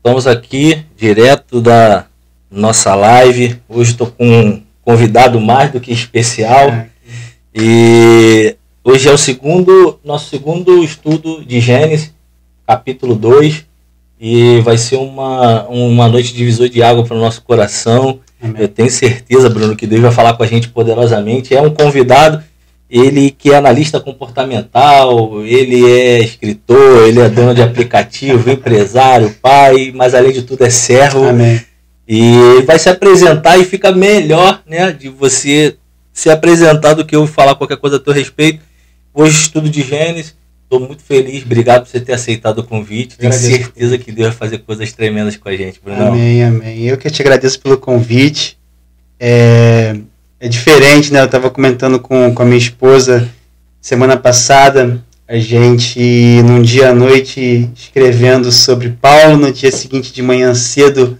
Estamos aqui direto da nossa live. Hoje estou com um convidado mais do que especial. E hoje é nosso segundo estudo de Gênesis, capítulo 2. E vai ser uma noite divisor de água para o nosso coração. Amém. Eu tenho certeza, Bruno, que Deus vai falar com a gente poderosamente. É um convidado, ele que é analista comportamental, ele é escritor, ele é dono de aplicativo, empresário, pai, mas além de tudo é servo. Amém. E ele vai se apresentar e fica melhor, né, de você se apresentar do que eu falar qualquer coisa a teu respeito. Hoje estudo de Gênesis. Estou muito feliz, obrigado por você ter aceitado o convite. Tenho certeza que Deus vai fazer coisas tremendas com a gente, Bruno. Amém, amém. Eu que te agradeço pelo convite. É diferente, né? Eu estava comentando com a minha esposa semana passada, a gente, num dia à noite, escrevendo sobre Paulo, no dia seguinte de manhã cedo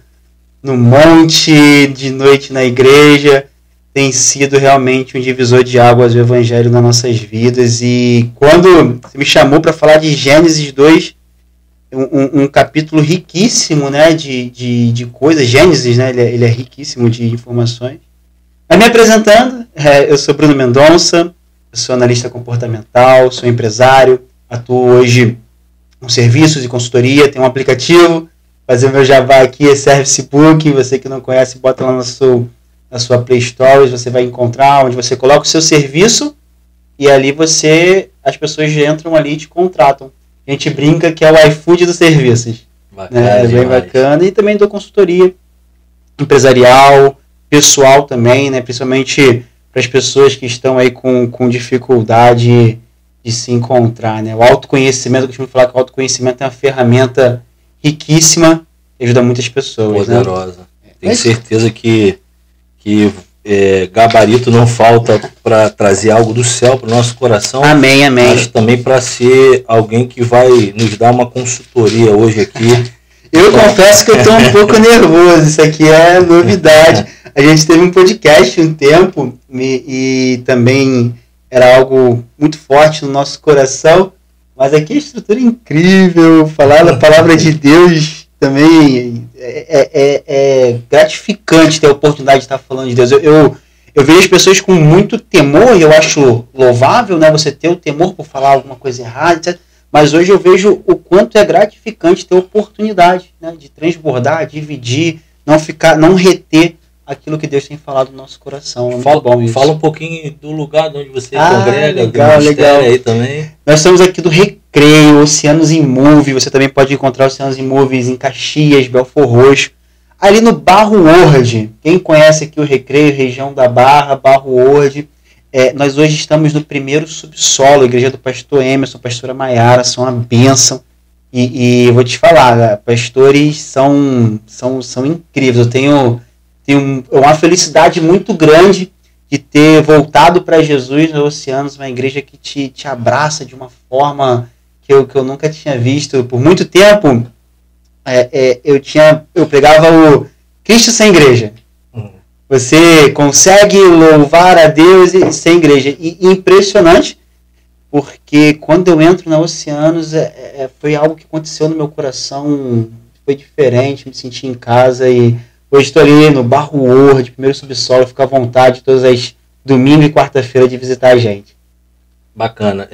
no monte, de noite na igreja. Tem sido realmente um divisor de águas o Evangelho nas nossas vidas. E quando você me chamou para falar de Gênesis 2, um capítulo riquíssimo, né, de coisas, Gênesis, né, ele é riquíssimo de informações. Mas me apresentando, eu sou Bruno Mendonça, eu sou analista comportamental, sou empresário, atuo hoje com serviços e consultoria, tenho um aplicativo, fazer meu jabá aqui é Service Book, você que não conhece, bota lá na sua Play Store, você vai encontrar onde você coloca o seu serviço e ali as pessoas entram ali e te contratam. A gente brinca que é o iFood dos serviços. Bacana, né? É bem bacana. E também dou consultoria empresarial, pessoal também, né? Principalmente para as pessoas que estão aí com dificuldade de se encontrar. Né? O autoconhecimento, eu costumo falar que o autoconhecimento é uma ferramenta riquíssima e ajuda muitas pessoas. Poderosa. Né? Tenho certeza que gabarito não falta para trazer algo do céu para o nosso coração. Amém, amém. Mas também para ser alguém que vai nos dar uma consultoria hoje aqui. Eu confesso que eu estou um pouco nervoso, isso aqui é novidade. A gente teve um podcast um tempo e também era algo muito forte no nosso coração, mas aqui a estrutura é incrível, falar a palavra de Deus também é gratificante ter a oportunidade de estar falando de Deus. Eu vejo as pessoas com muito temor, e eu acho louvável, né, você ter o temor por falar alguma coisa errada, etc. Mas hoje eu vejo o quanto é gratificante ter a oportunidade, né, de transbordar, dividir, não reter aquilo que Deus tem falado no nosso coração. Fala um pouquinho do lugar onde você congrega, legal. Aí também. Nós estamos aqui do Recreio, Oceanos em Move. Você também pode encontrar Oceanos em Movies em Caxias, Belfor Roxo. Ali no Barro Word. Quem conhece aqui o Recreio, região da Barra, Barro Word. Nós hoje estamos no primeiro subsolo, a igreja do pastor Emerson, pastora Maiara, são uma bênção. E eu vou te falar, pastores são incríveis. Eu tenho uma felicidade muito grande de ter voltado para Jesus no Oceanos, uma igreja que te abraça de uma forma que eu nunca tinha visto. Por muito tempo, eu pregava o Cristo sem igreja. Você consegue louvar a Deus sem igreja. E impressionante, porque quando eu entro na Oceanos, foi algo que aconteceu no meu coração, foi diferente, me senti em casa e hoje estou ali no Barro Word, primeiro subsolo, fico à vontade todas as domingo e quarta-feira de visitar a gente. Bacana.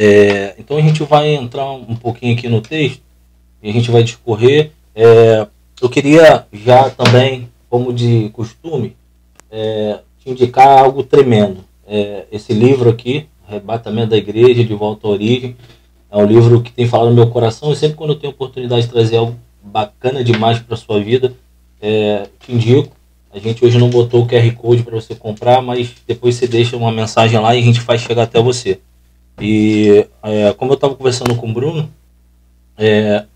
Então a gente vai entrar um pouquinho aqui no texto e a gente vai discorrer. Eu queria já também, como de costume, te indicar algo tremendo. Esse livro aqui, Arrebatamento da Igreja, De Volta à Origem, é um livro que tem falado no meu coração e sempre quando eu tenho oportunidade de trazer algo bacana demais para a sua vida, te indico. A gente hoje não botou o QR Code para você comprar, mas depois você deixa uma mensagem lá e a gente faz chegar até você. E como eu estava conversando com o Bruno,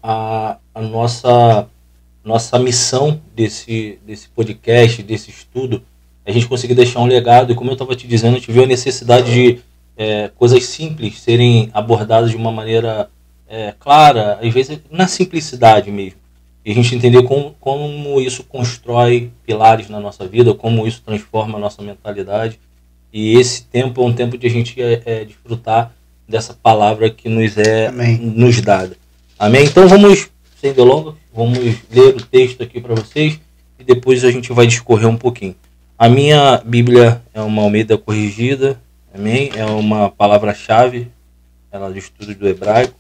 a nossa missão desse podcast, desse estudo, é a gente conseguir deixar um legado. E como eu estava te dizendo, a gente viu a necessidade de coisas simples serem abordadas de uma maneira clara, às vezes na simplicidade mesmo. E a gente entender como isso constrói pilares na nossa vida, como isso transforma a nossa mentalidade. E esse tempo é um tempo de a gente desfrutar dessa palavra que nos é nos dada. Amém? Então vamos sem delongas, vamos ler o texto aqui para vocês e depois a gente vai discorrer um pouquinho. A minha Bíblia é uma Almeida corrigida, amém? É uma palavra-chave, ela é do estudo do hebraico.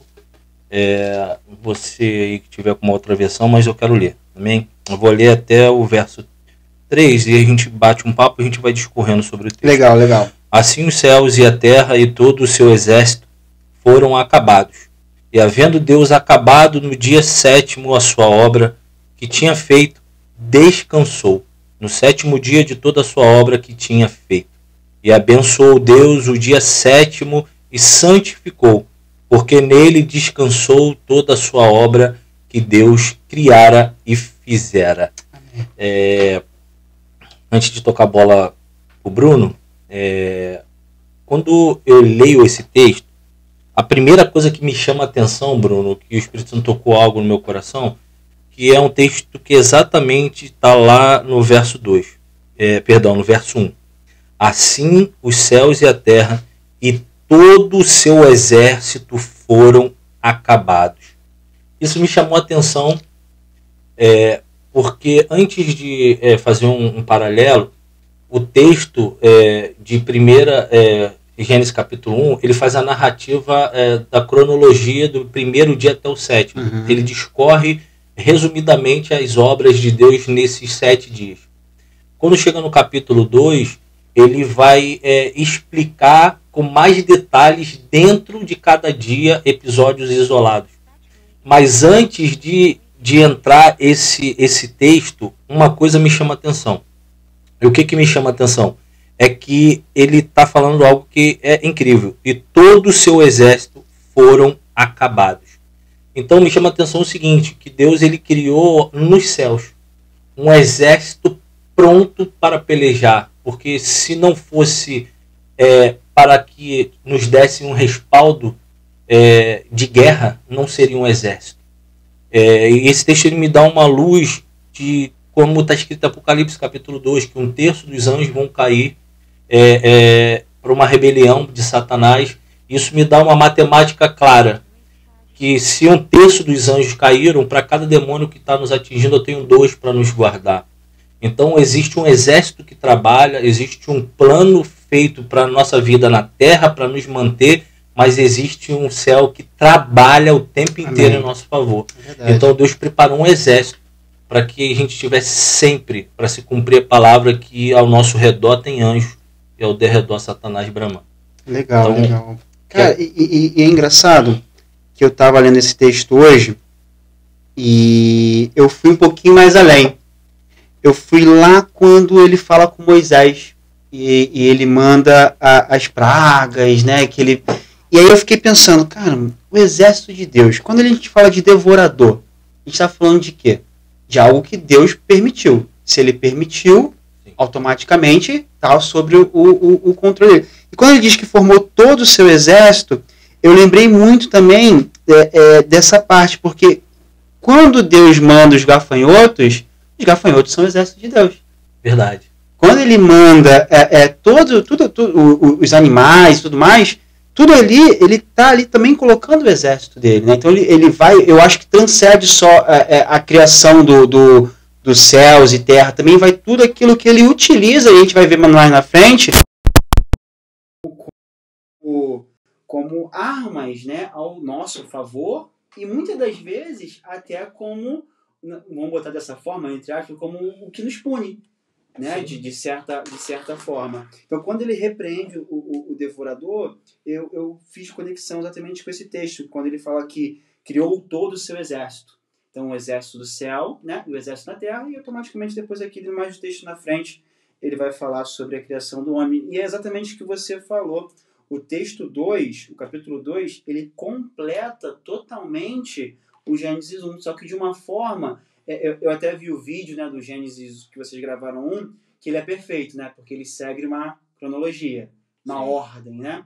Você aí que tiver com uma outra versão, mas eu quero ler, amém? Eu vou ler até o verso 3 e a gente bate um papo e a gente vai discorrendo sobre o texto. Legal, legal. Assim os céus e a terra e todo o seu exército foram acabados. E havendo Deus acabado no dia 7º a sua obra que tinha feito, descansou no 7º dia de toda a sua obra que tinha feito. E abençoou Deus o dia 7º e santificou, porque nele descansou toda a sua obra que Deus criara e fizera. Antes de tocar a bola pro Bruno, quando eu leio esse texto, a primeira coisa que me chama a atenção, Bruno, que o Espírito Santo tocou algo no meu coração, que é um texto que exatamente está lá no verso 2, no verso 1. Assim os céus e a terra e todo o seu exército foram acabados. Isso me chamou a atenção, porque antes de fazer um paralelo, o texto de Gênesis capítulo 1, ele faz a narrativa da cronologia do primeiro dia até o 7º. Uhum. Ele discorre resumidamente as obras de Deus nesses 7 dias. Quando chega no capítulo 2, ele vai explicar com mais detalhes dentro de cada dia episódios isolados. Mas antes de entrar esse texto, uma coisa me chama a atenção. E o que me chama a atenção? É que ele está falando algo que é incrível. E todo o seu exército foram acabados. Então me chama a atenção o seguinte, que Deus ele criou nos céus um exército pronto para pelejar. Porque se não fosse para que nos desse um respaldo de guerra, não seria um exército. E esse texto ele me dá uma luz de como está escrito em Apocalipse capítulo 2, que 1/3 dos anjos vão cair para uma rebelião de Satanás. Isso me dá uma matemática clara, que se 1/3 dos anjos caíram, para cada demônio que está nos atingindo, eu tenho 2 para nos guardar. Então existe um exército que trabalha, existe um plano feito para a nossa vida na terra, para nos manter, mas existe um céu que trabalha o tempo inteiro em nosso favor. Então Deus preparou um exército para que a gente tivesse sempre para se cumprir a palavra que ao nosso redor tem anjo e ao derredor Satanás bramando. Legal, então, legal. Cara, e é engraçado que eu estava lendo esse texto hoje e eu fui um pouquinho mais além. Eu fui lá quando ele fala com Moisés e ele manda as pragas, né? E aí eu fiquei pensando, cara, o exército de Deus, quando a gente fala de devorador, a gente está falando de quê? De algo que Deus permitiu. Se ele permitiu, sim, automaticamente está sobre o controle. E quando ele diz que formou todo o seu exército, eu lembrei muito também dessa parte, porque quando Deus manda os gafanhotos são o exército de Deus. Verdade. Quando ele manda os animais e tudo mais, tudo ali, ele está ali também colocando o exército dele. Né? Então ele vai, eu acho que transcende só a criação dos céus e terra, também vai tudo aquilo que ele utiliza, e a gente vai ver mais na frente, como armas, né, ao nosso favor, e muitas das vezes até como, vamos botar dessa forma, entre aspas, como o que nos pune, né, de certa forma. Então, quando ele repreende o devorador, eu fiz conexão exatamente com esse texto, quando ele fala que criou todo o seu exército. Então, o exército do céu, né, e o exército da terra, e automaticamente depois aqui, mais o texto na frente, ele vai falar sobre a criação do homem. E é exatamente o que você falou. O texto 2, o capítulo 2, ele completa totalmente o Gênesis 1, só que de uma forma... Eu até vi o vídeo, né, do Gênesis que vocês gravaram que ele é perfeito, né, porque ele segue uma cronologia, uma ordem, né?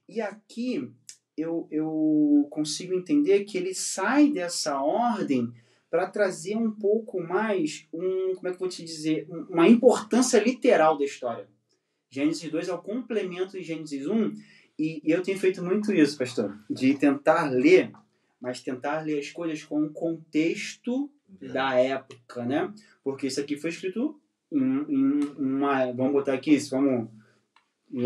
E aqui eu consigo entender que ele sai dessa ordem para trazer um pouco mais, como é que eu vou te dizer, uma importância literal da história. Gênesis 2 é o complemento de Gênesis 1, e eu tenho feito muito isso, pastor, de tentar ler mas tentar ler as coisas com o contexto da época, né? Porque isso aqui foi escrito em uma... Vamos botar aqui, vamos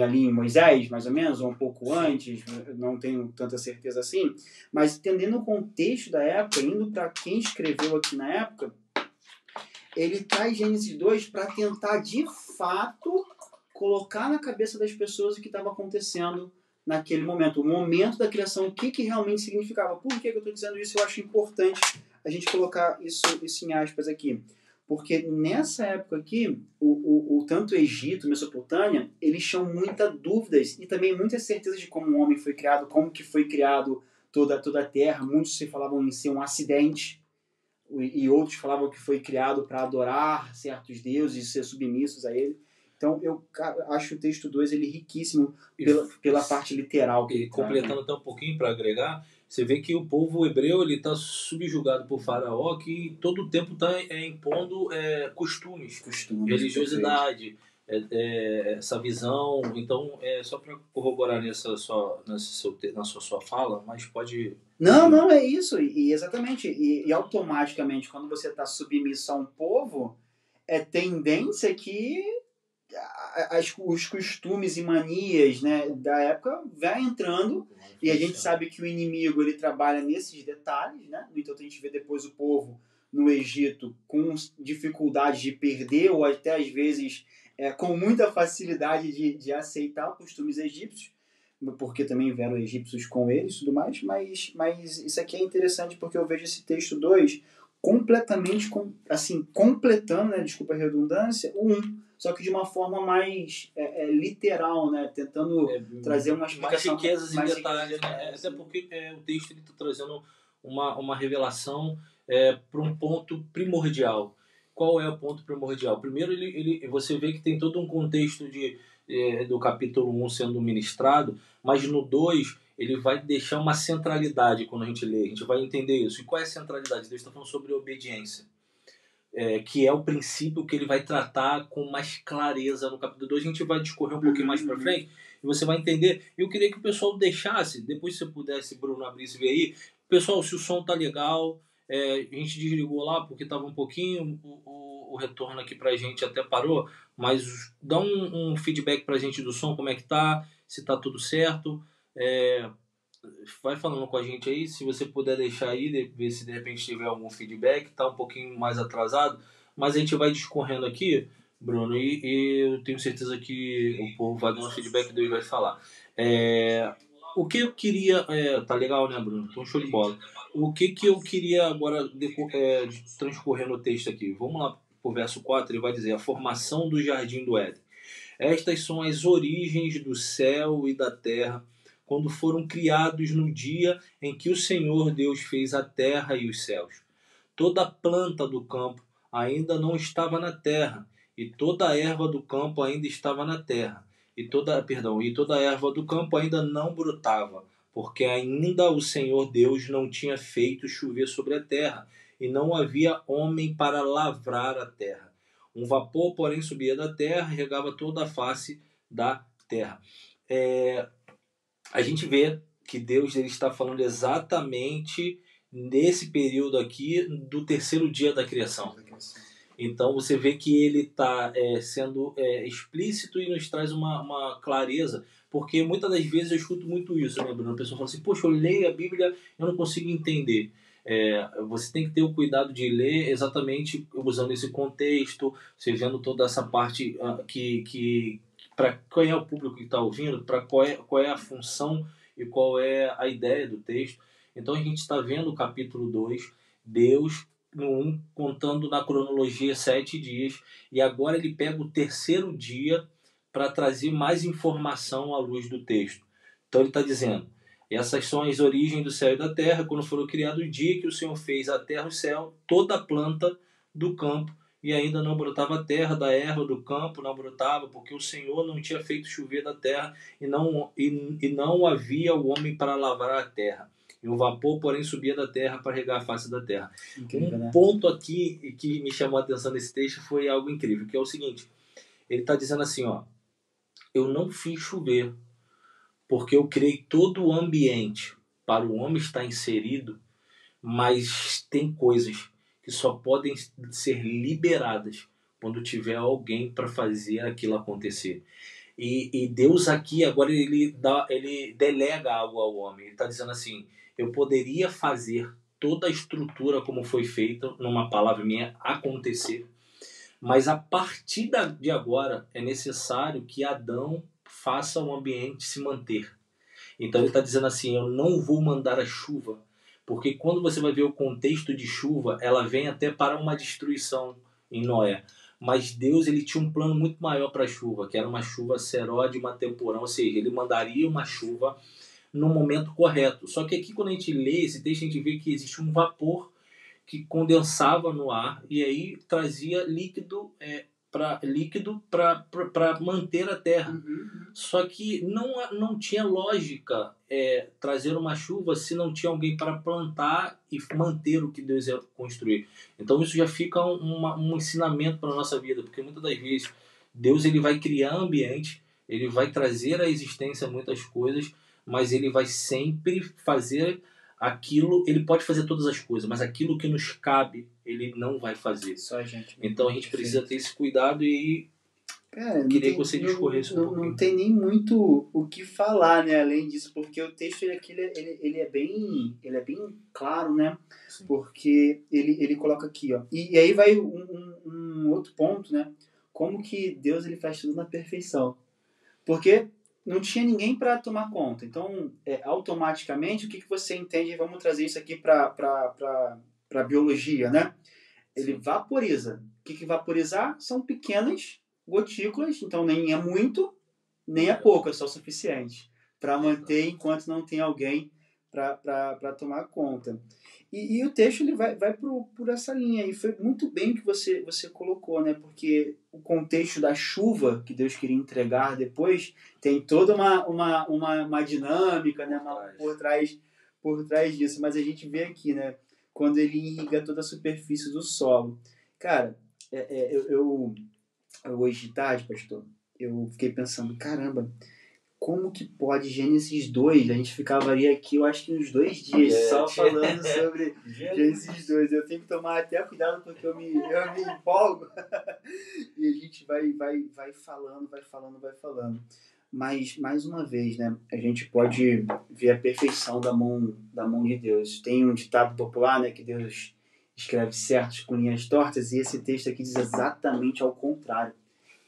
ali em Moisés, mais ou menos, ou um pouco antes, não tenho tanta certeza assim, mas entendendo o contexto da época, indo para quem escreveu aqui na época, ele traz Gênesis 2 para tentar, de fato, colocar na cabeça das pessoas o que estava acontecendo naquele momento. O momento da criação, o que realmente significava. Por que eu estou dizendo isso? Eu acho importante a gente colocar isso em aspas aqui. Porque nessa época aqui, tanto o Egito, Mesopotâmia, eles tinham muitas dúvidas e também muitas certezas de como o homem foi criado, como que foi criado toda a Terra. Muitos se falavam em ser um acidente e outros falavam que foi criado para adorar certos deuses e ser submissos a ele. Então, eu acho o texto 2 ele riquíssimo pela parte literal. E completando até um pouquinho para agregar, você vê que o povo hebreu está subjugado por Faraó, que todo o tempo está impondo costumes, religiosidade, essa visão. Então, só para corroborar na sua fala, mas pode... Não, é isso. E exatamente. E automaticamente, quando você está submisso a um povo, é tendência que os costumes e manias, né, da época vai entrando, e a gente sabe que o inimigo ele trabalha nesses detalhes, né? No entanto, a gente vê depois o povo no Egito com dificuldade de perder ou até às vezes com muita facilidade de aceitar costumes egípcios, porque também vieram egípcios com eles e tudo mais, mas isso aqui é interessante porque eu vejo esse texto 2 completamente, assim, completando, né, desculpa a redundância, o 1. Só que de uma forma mais literal, né? Tentando trazer uma explicação. Mais riquezas em detalhes, né? Até porque o texto está trazendo uma revelação para um ponto primordial. Qual é o ponto primordial? Primeiro, você vê que tem todo um contexto do capítulo 1 sendo ministrado, mas no 2 ele vai deixar uma centralidade quando a gente lê. A gente vai entender isso. E qual é a centralidade? Deus está falando sobre obediência. Que é o princípio que ele vai tratar com mais clareza no capítulo 2. A gente vai discorrer um pouquinho mais para frente e você vai entender. Eu queria que o pessoal deixasse, depois se você pudesse, Bruno, abrir esse ver aí. Pessoal, se o som tá legal, a gente desligou lá porque tava um pouquinho, o retorno aqui pra gente até parou, mas dá um feedback pra gente do som, como é que tá, se tá tudo certo. Vai falando com a gente aí, se você puder deixar aí, ver se de repente tiver algum feedback, tá um pouquinho mais atrasado, mas a gente vai discorrendo aqui, Bruno, e eu tenho certeza que o povo vai dar um feedback e Deus vai falar. O que eu queria... tá legal, né, Bruno? Então, show de bola. O que eu queria agora transcorrer no texto aqui? Vamos lá pro verso 4, ele vai dizer: a formação do jardim do Éden. Estas são as origens do céu e da terra, quando foram criados no dia em que o Senhor Deus fez a terra e os céus. Toda planta do campo ainda não estava na terra, e toda a erva do campo ainda estava na terra, e toda a erva do campo ainda não brotava, porque ainda o Senhor Deus não tinha feito chover sobre a terra, e não havia homem para lavrar a terra. Um vapor, porém, subia da terra e regava toda a face da terra. A gente vê que Deus ele está falando exatamente nesse período aqui do terceiro dia da criação. Então você vê que ele está sendo explícito e nos traz uma clareza, porque muitas das vezes eu escuto muito isso, né, Bruno? A pessoa fala assim: poxa, eu leio a Bíblia e eu não consigo entender. Você tem que ter o cuidado de ler exatamente usando esse contexto, você vendo toda essa parte que para qual é o público que está ouvindo, para qual é a função e qual é a ideia do texto. Então a gente está vendo o capítulo 2, Deus no 1 contando na cronologia 7 dias, e agora ele pega o terceiro dia para trazer mais informação à luz do texto. Então ele está dizendo: essas são as origens do céu e da terra, quando foram criados o dia que o Senhor fez a terra e o céu, toda a planta do campo, e ainda não brotava a terra, da erva do campo não brotava, porque o Senhor não tinha feito chover da terra, e não havia o homem para lavrar a terra. E o vapor, porém, subia da terra para regar a face da terra. Incrível, né? Ponto aqui que me chamou a atenção nesse texto foi algo incrível, que é o seguinte: ele está dizendo assim, ó: eu não fiz chover, porque eu criei todo o ambiente para o homem estar inserido, mas tem coisas que só podem ser liberadas quando tiver alguém para fazer aquilo acontecer. E Deus aqui agora ele delega algo ao homem. Ele está dizendo assim: eu poderia fazer toda a estrutura como foi feita, numa palavra minha, acontecer, mas a partir de agora é necessário que Adão faça o ambiente se manter. Então ele está dizendo assim: eu não vou mandar a chuva, porque quando você vai ver o contexto de chuva, ela vem até para uma destruição em Noé. Mas Deus ele tinha um plano muito maior para a chuva, que era uma chuva seródima temporal, ou seja, ele mandaria uma chuva no momento correto. Só que aqui quando a gente lê esse texto, a gente vê que existe um vapor que condensava no ar e aí trazia líquido para manter a terra. Só que não tinha lógica trazer uma chuva se não tinha alguém para plantar e manter o que Deus ia construir. Então isso já fica um ensinamento para a nossa vida, porque muitas das vezes Deus ele vai criar ambiente, ele vai trazer à existência muitas coisas, mas ele vai sempre fazer aquilo. Ele pode fazer todas as coisas, mas aquilo que nos cabe ele não vai fazer. Só a gente. Então a gente precisa ter esse cuidado e cara, queria que você discorresse um pouquinho. Não tem nem muito o que falar, né? Além disso, porque o texto aqui ele é bem claro, né? Sim. Porque ele coloca aqui, ó. E aí vai um outro ponto, né? Como que Deus ele faz tudo na perfeição? Porque não tinha ninguém para tomar conta. Então, automaticamente, o que você entende? Vamos trazer isso aqui para biologia, né? Ele vaporiza. O que vaporizar? São pequenas gotículas, então nem é muito, nem é pouco, é só o suficiente para manter enquanto não tem alguém para tomar conta. E o texto ele vai por essa linha, e foi muito bem que você colocou, né? Porque o contexto da chuva que Deus queria entregar depois tem toda uma dinâmica, né? Por trás disso, mas a gente vê aqui, né? Quando ele irriga toda a superfície do solo. Cara, hoje de tarde, pastor, eu fiquei pensando, caramba, como que pode Gênesis 2? A gente ficaria aqui, eu acho que uns 2 dias só falando sobre Gênesis 2. Eu tenho que tomar até cuidado porque eu me empolgo. E a gente vai falando. Mas, mais uma vez, né, a gente pode ver a perfeição da mão de Deus. Tem um ditado popular, né, que Deus escreve certos com linhas tortas, e esse texto aqui diz exatamente ao contrário.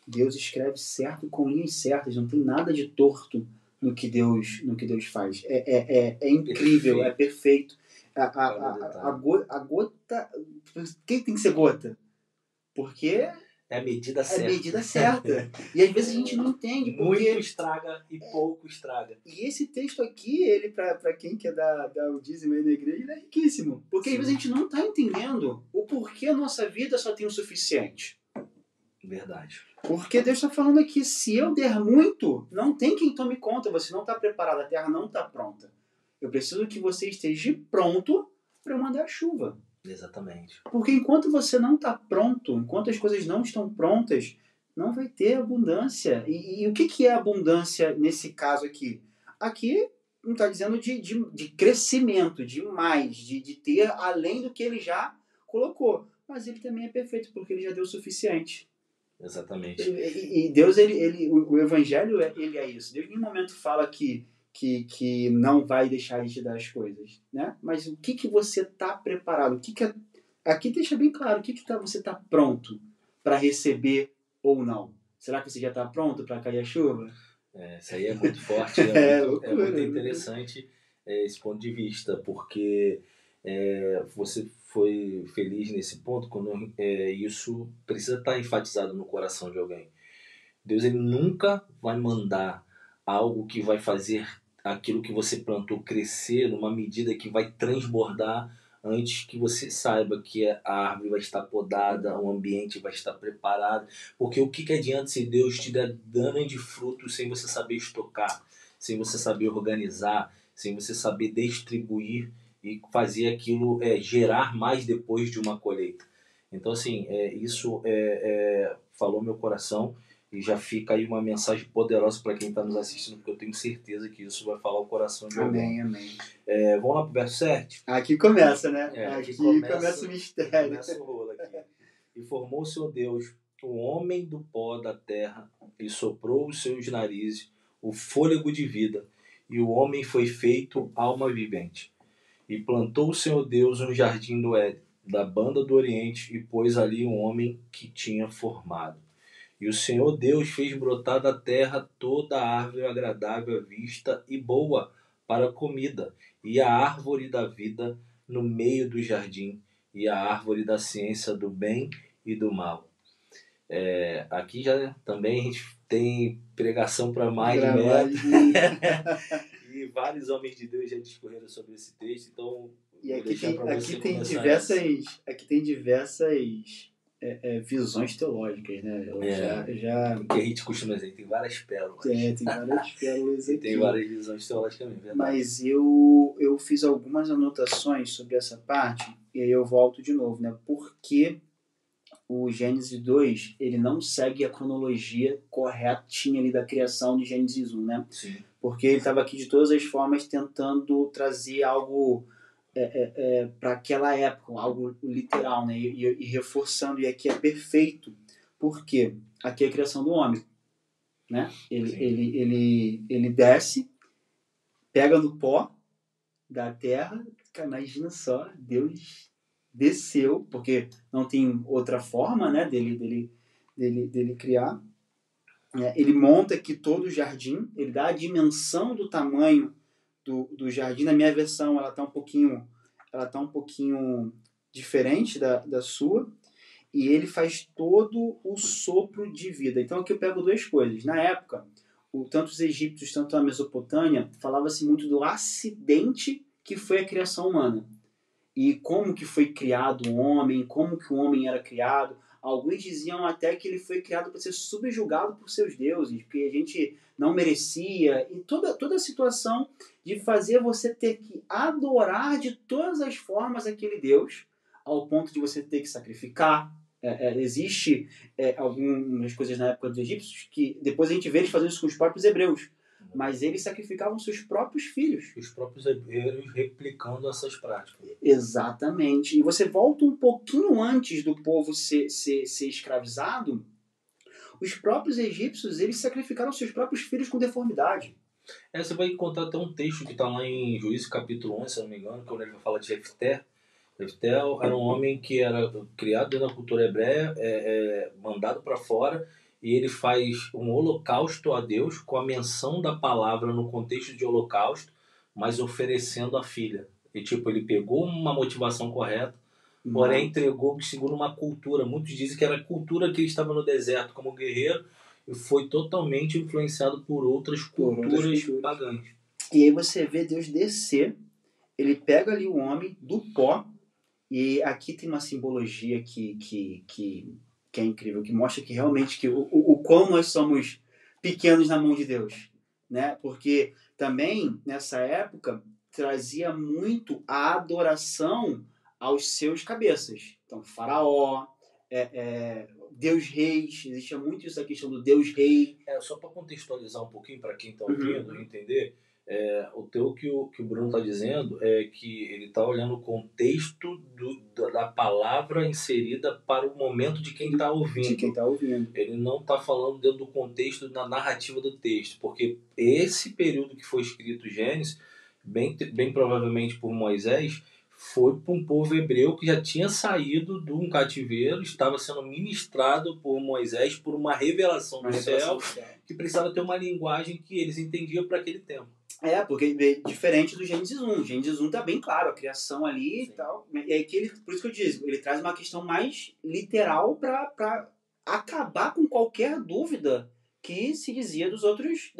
Deus escreve certo com linhas certas, não tem nada de torto no que Deus faz. É incrível, é perfeito. A gota... Por que tem que ser gota? Porque é a medida certa. É a medida certa. E às vezes a gente não entende. Porque... Muito estraga e pouco estraga. E esse texto aqui, ele para quem quer dar o dízimo aí na igreja, ele é riquíssimo. Porque às vezes a gente não está entendendo o porquê a nossa vida só tem o suficiente. Verdade. Porque Deus está falando aqui, se eu der muito, não tem quem tome conta, você não está preparado, a terra não está pronta. Eu preciso que você esteja pronto para eu mandar a chuva. Exatamente. Porque enquanto você não está pronto, enquanto as coisas não estão prontas, não vai ter abundância. E o que é abundância nesse caso aqui? Aqui não está dizendo de crescimento, de mais, de ter além do que ele já colocou. Mas ele também é perfeito, porque ele já deu o suficiente. Exatamente. E Deus, o Evangelho, ele é isso. Deus em nenhum momento fala que não vai deixar de te dar as coisas, né? Mas o que você está preparado? Aqui deixa bem claro, você está pronto para receber ou não? Será que você já está pronto para cair a chuva? Isso aí é muito forte, é muito interessante esse ponto de vista, porque você foi feliz nesse ponto quando isso precisa estar enfatizado no coração de alguém. Deus ele nunca vai mandar algo que vai fazer aquilo que você plantou crescer numa medida que vai transbordar antes que você saiba que a árvore vai estar podada, o ambiente vai estar preparado. Porque o que adianta se Deus te der dano de frutos sem você saber estocar, sem você saber organizar, sem você saber distribuir e fazer aquilo gerar mais depois de uma colheita. Então, assim, isso falou meu coração E já fica aí uma mensagem poderosa para quem está nos assistindo, porque eu tenho certeza que isso vai falar o coração de alguém. Amém. Vamos lá para o verso 7? Aqui começa, né? Aqui começa o mistério. Começa o rolo aqui. E formou o Senhor Deus o homem do pó da terra, e soprou os seus narizes o fôlego de vida, e o homem foi feito alma vivente. E plantou o Senhor Deus um jardim do Éden, da banda do Oriente, e pôs ali um homem que tinha formado. E o Senhor Deus fez brotar da terra toda a árvore agradável à vista e boa para a comida, e a árvore da vida no meio do jardim, e a árvore da ciência do bem e do mal. Aqui já também a gente tem pregação para mais de metro. E vários homens de Deus já discorreram sobre esse texto, então e aqui tem diversas visões teológicas, né? Porque a gente costuma dizer, tem várias pérolas. Tem várias pérolas aqui. Tem várias visões teológicas também, verdade. Mas eu fiz algumas anotações sobre essa parte, e aí eu volto de novo, né? Porque o Gênesis 2, ele não segue a cronologia corretinha ali da criação de Gênesis 1, né? Sim. Porque ele estava aqui de todas as formas tentando trazer algo para aquela época, algo literal, né? E reforçando, e aqui é perfeito, porque aqui é a criação do homem, né? Ele desce, pega no pó da terra, imagina só, Deus desceu, porque não tem outra forma, né, dele criar. Ele monta aqui todo o jardim, ele dá a dimensão do tamanho do jardim. Na minha versão ela está um pouquinho diferente da sua, e ele faz todo o sopro de vida. Então aqui eu pego duas coisas. Na época, tanto os egípcios, tanto a Mesopotâmia, falava-se muito do acidente que foi a criação humana. E como que foi criado o homem, como que o homem era criado. Alguns diziam até que ele foi criado para ser subjugado por seus deuses, porque a gente não merecia. E toda a situação de fazer você ter que adorar de todas as formas aquele Deus, ao ponto de você ter que sacrificar. Existe algumas coisas na época dos egípcios que depois a gente vê eles fazendo isso com os próprios hebreus. Mas eles sacrificavam seus próprios filhos. Os próprios hebreus replicando essas práticas. Exatamente. E você volta um pouquinho antes do povo ser escravizado, os próprios egípcios, eles sacrificaram seus próprios filhos com deformidade. Você vai encontrar até um texto que está lá em Juízes capítulo 11, se eu não me engano, quando ele vai falar de Jefté. Jefté era um homem que era criado dentro da cultura hebreia, mandado para fora, e ele faz um holocausto a Deus com a menção da palavra no contexto de holocausto, mas oferecendo a filha. E ele pegou uma motivação correta, porém entregou segundo uma cultura. Muitos dizem que era a cultura que ele estava no deserto como guerreiro, e foi totalmente influenciado por outras culturas pagãs. E aí você vê Deus descer, ele pega ali o homem do pó, e aqui tem uma simbologia que é incrível, que mostra que realmente o quão nós somos pequenos na mão de Deus, né? Porque também, nessa época, trazia muito a adoração aos seus cabeças. Então, Faraó, Deus Reis, existia muito isso, a questão do Deus Rei. Só para contextualizar um pouquinho para quem está ouvindo, entender, o que o Bruno está dizendo é que ele está olhando o contexto da palavra inserida para o momento de quem está ouvindo. De quem está ouvindo. Ele não está falando dentro do contexto da narrativa do texto, porque esse período que foi escrito Gênesis, bem provavelmente por Moisés, foi para um povo hebreu que já tinha saído de um cativeiro, estava sendo ministrado por Moisés por uma revelação do céu, que precisava ter uma linguagem que eles entendiam para aquele tempo. Porque diferente do Gênesis 1. O Gênesis 1 tá bem claro, a criação ali. Sim. E tal. E aí por isso que eu digo, ele traz uma questão mais literal para acabar com qualquer dúvida que se dizia das outras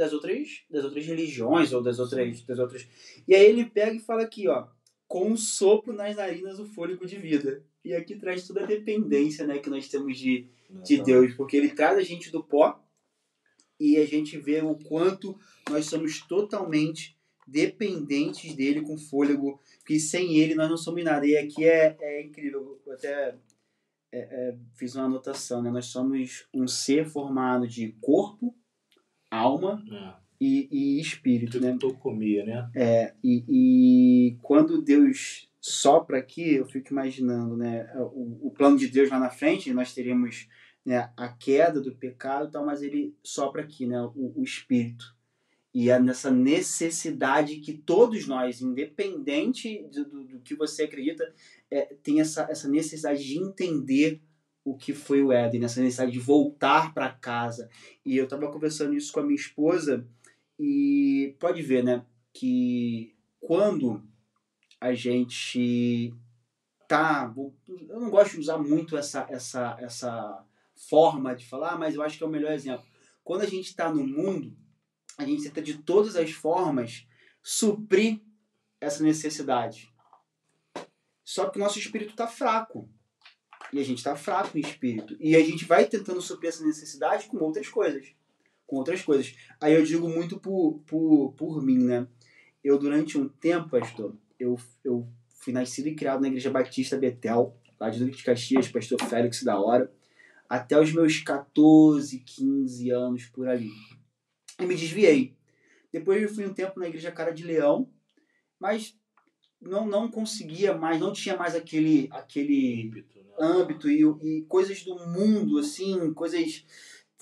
religiões ou das outras. E aí ele pega e fala aqui, ó, com um sopro nas narinas o fôlego de vida. E aqui traz toda a dependência, né, que nós temos de Deus, porque ele traz a gente do pó e a gente vê o quanto nós somos totalmente dependentes dele com fôlego, que sem ele nós não somos nada. E aqui é incrível, até fiz uma anotação, né? Nós somos um ser formado de corpo, alma e espírito, né? Triptocomia, né? E quando Deus sopra aqui, eu fico imaginando, né? O plano de Deus lá na frente, nós teríamos, né, a queda do pecado e tal, mas ele sopra aqui, né? O espírito. E é nessa necessidade que todos nós, independente do que você acredita, tem essa necessidade de entender o que foi o Éden, essa necessidade de voltar para casa. E eu estava conversando isso com a minha esposa e pode ver, né, que quando a gente tá... Eu não gosto de usar muito essa forma de falar, mas eu acho que é o melhor exemplo. Quando a gente está no mundo, a gente tenta de todas as formas suprir essa necessidade. Só que o nosso espírito está fraco. E a gente está fraco em espírito. E a gente vai tentando suprir essa necessidade com outras coisas. Aí eu digo muito por mim, né? Eu, durante um tempo, pastor, eu fui nascido e criado na Igreja Batista Betel, lá de Duque de Caxias, pastor Félix da Hora, até os meus 14, 15 anos por ali. E me desviei. Depois eu fui um tempo na Igreja Cara de Leão, mas não conseguia mais, não tinha mais aquele âmbito e coisas do mundo, assim, coisas,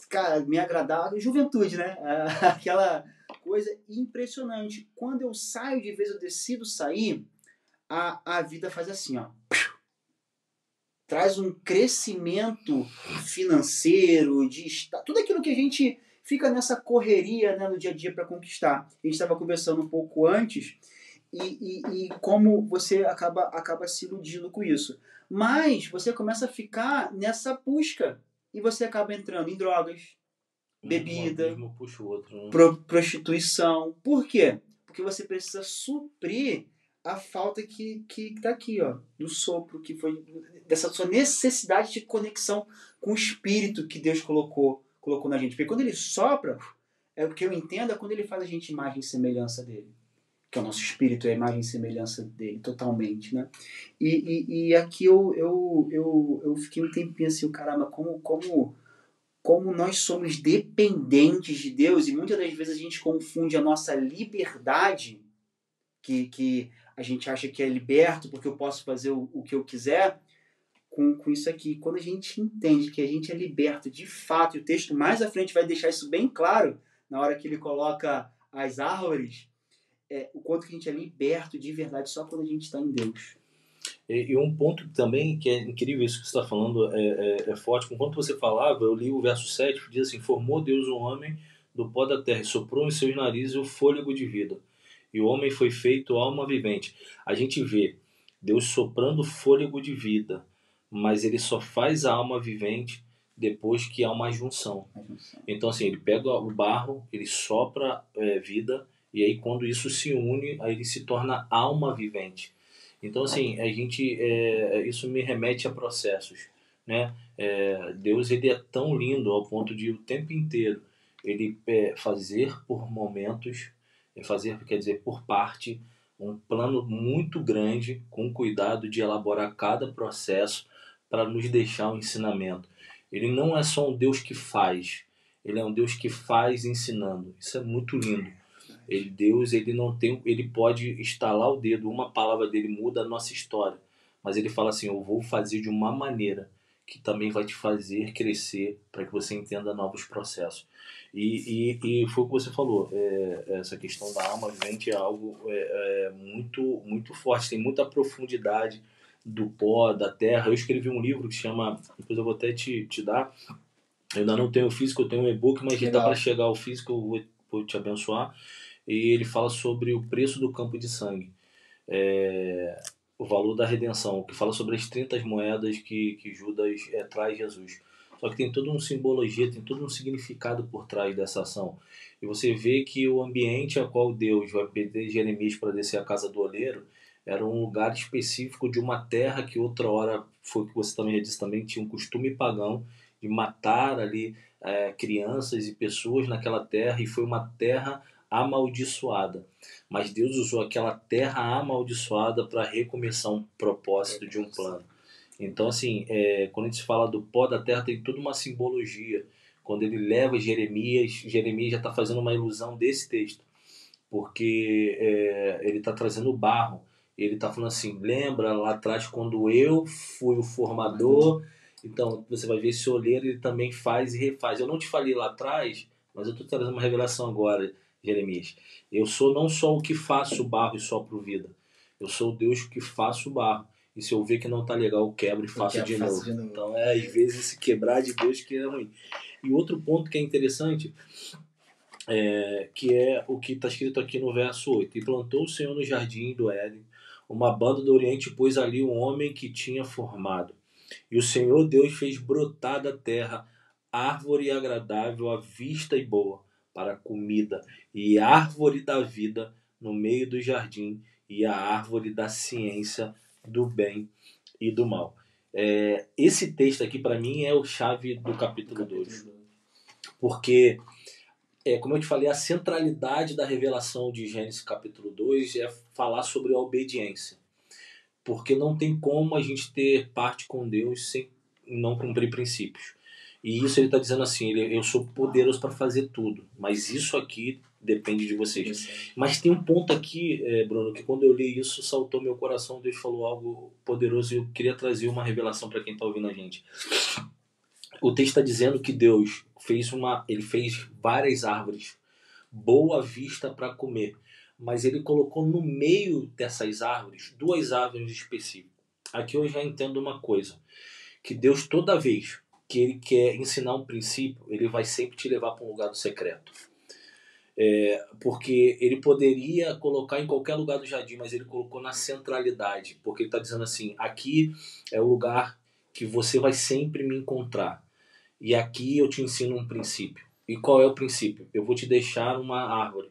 cara, me agradavam. Juventude, né? Aquela coisa impressionante. Quando eu saio de vez, eu decido sair, a vida faz assim, ó. Traz um crescimento financeiro, tudo aquilo que a gente fica nessa correria, né, no dia a dia para conquistar. A gente estava conversando um pouco antes e como você acaba se iludindo com isso. Mas você começa a ficar nessa busca e você acaba entrando em drogas, bebida, puxa o outro, né? Prostituição. Por quê? Porque você precisa suprir a falta que tá aqui, ó, do sopro, que foi dessa sua necessidade de conexão com o espírito que Deus colocou na gente. Porque quando ele sopra, o que eu entendo é quando ele faz a gente imagem e semelhança dele. Que é o nosso espírito, é a imagem e semelhança dele, totalmente, né? E aqui eu fiquei um tempinho assim, caramba, como nós somos dependentes de Deus, e muitas das vezes a gente confunde a nossa liberdade, que a gente acha que é liberto porque eu posso fazer o que eu quiser, com isso aqui. Quando a gente entende que a gente é liberto de fato, e o texto mais à frente vai deixar isso bem claro, na hora que ele coloca as árvores, o quanto que a gente é liberto de verdade só quando a gente está em Deus. E um ponto também que é incrível, isso que você está falando é forte. Enquanto você falava, eu li o verso 7, que diz assim: formou Deus o homem do pó da terra e soprou em seus narizes o fôlego de vida. E o homem foi feito alma vivente. A gente vê Deus soprando fôlego de vida, mas ele só faz a alma vivente depois que há uma junção. Então assim, ele pega o barro, ele sopra vida, e aí quando isso se une, aí ele se torna alma vivente. Então assim, a gente, isso me remete a processos, né? Deus, ele é tão lindo ao ponto de o tempo inteiro ele fazer por momentos, fazer, quer dizer, por parte, um plano muito grande, com cuidado de elaborar cada processo para nos deixar um ensinamento. Ele não é só um Deus que faz, ele é um Deus que faz ensinando. Isso é muito lindo. Deus, ele não tem, ele pode estalar o dedo, uma palavra dele muda a nossa história, mas ele fala assim: eu vou fazer de uma maneira que também vai te fazer crescer para que você entenda novos processos. E foi o que você falou, essa questão da alma vivente é algo muito, muito forte, tem muita profundidade do pó, da terra. Eu escrevi um livro que se chama, depois eu vou até te dar, eu ainda não tenho o físico, eu tenho um e-book, mas está para chegar ao físico, eu vou te abençoar. E ele fala sobre o preço do campo de sangue, o valor da redenção, que fala sobre as 30 moedas que Judas traz Jesus. Só que tem toda uma simbologia, tem todo um significado por trás dessa ação. E você vê que o ambiente a qual Deus vai pedir Jeremias para descer a casa do oleiro era um lugar específico de uma terra que outra hora, foi o que você também já disse também, tinha um costume pagão de matar ali crianças e pessoas naquela terra, e foi uma terra amaldiçoada. Mas Deus usou aquela terra amaldiçoada para recomeçar um propósito de um plano. Então, assim, quando a gente fala do pó da terra, tem toda uma simbologia. Quando ele leva Jeremias já está fazendo uma ilusão desse texto, porque ele está trazendo o barro. Ele está falando assim, lembra lá atrás quando eu fui o formador? Então, você vai ver esse olheiro, ele também faz e refaz. Eu não te falei lá atrás, mas eu estou trazendo uma revelação agora, Jeremias. Eu sou não só o que faço o barro e sopro vida. Eu sou o Deus que faço o barro. E se eu ver que não está legal, eu quebro e faço de novo. Então, às vezes, esse quebrar de Deus que é ruim. E outro ponto que é interessante, que é o que está escrito aqui no verso 8. E plantou o Senhor no jardim do Éden uma banda do Oriente, pôs ali um homem que tinha formado. E o Senhor Deus fez brotar da terra árvore agradável à vista e boa para a comida, e árvore da vida no meio do jardim, e a árvore da ciência do bem e do mal. Esse texto aqui, para mim, é o chave do capítulo 2. Porque, como eu te falei, a centralidade da revelação de Gênesis capítulo 2 é falar sobre a obediência. Porque não tem como a gente ter parte com Deus sem não cumprir princípios. E isso ele está dizendo assim, eu sou poderoso para fazer tudo, mas isso aqui depende de vocês. Mas tem um ponto aqui, Bruno, que quando eu li isso, saltou meu coração, Deus falou algo poderoso e eu queria trazer uma revelação para quem está ouvindo a gente. O texto está dizendo que Deus ele fez várias árvores, boa vista para comer, mas ele colocou no meio dessas árvores 2 árvores específicas. Aqui eu já entendo uma coisa, que Deus toda vez que ele quer ensinar um princípio, ele vai sempre te levar para um lugar do secreto. Porque ele poderia colocar em qualquer lugar do jardim, mas ele colocou na centralidade, porque ele está dizendo assim, aqui é o lugar que você vai sempre me encontrar. E aqui eu te ensino um princípio. E qual é o princípio? Eu vou te deixar uma árvore,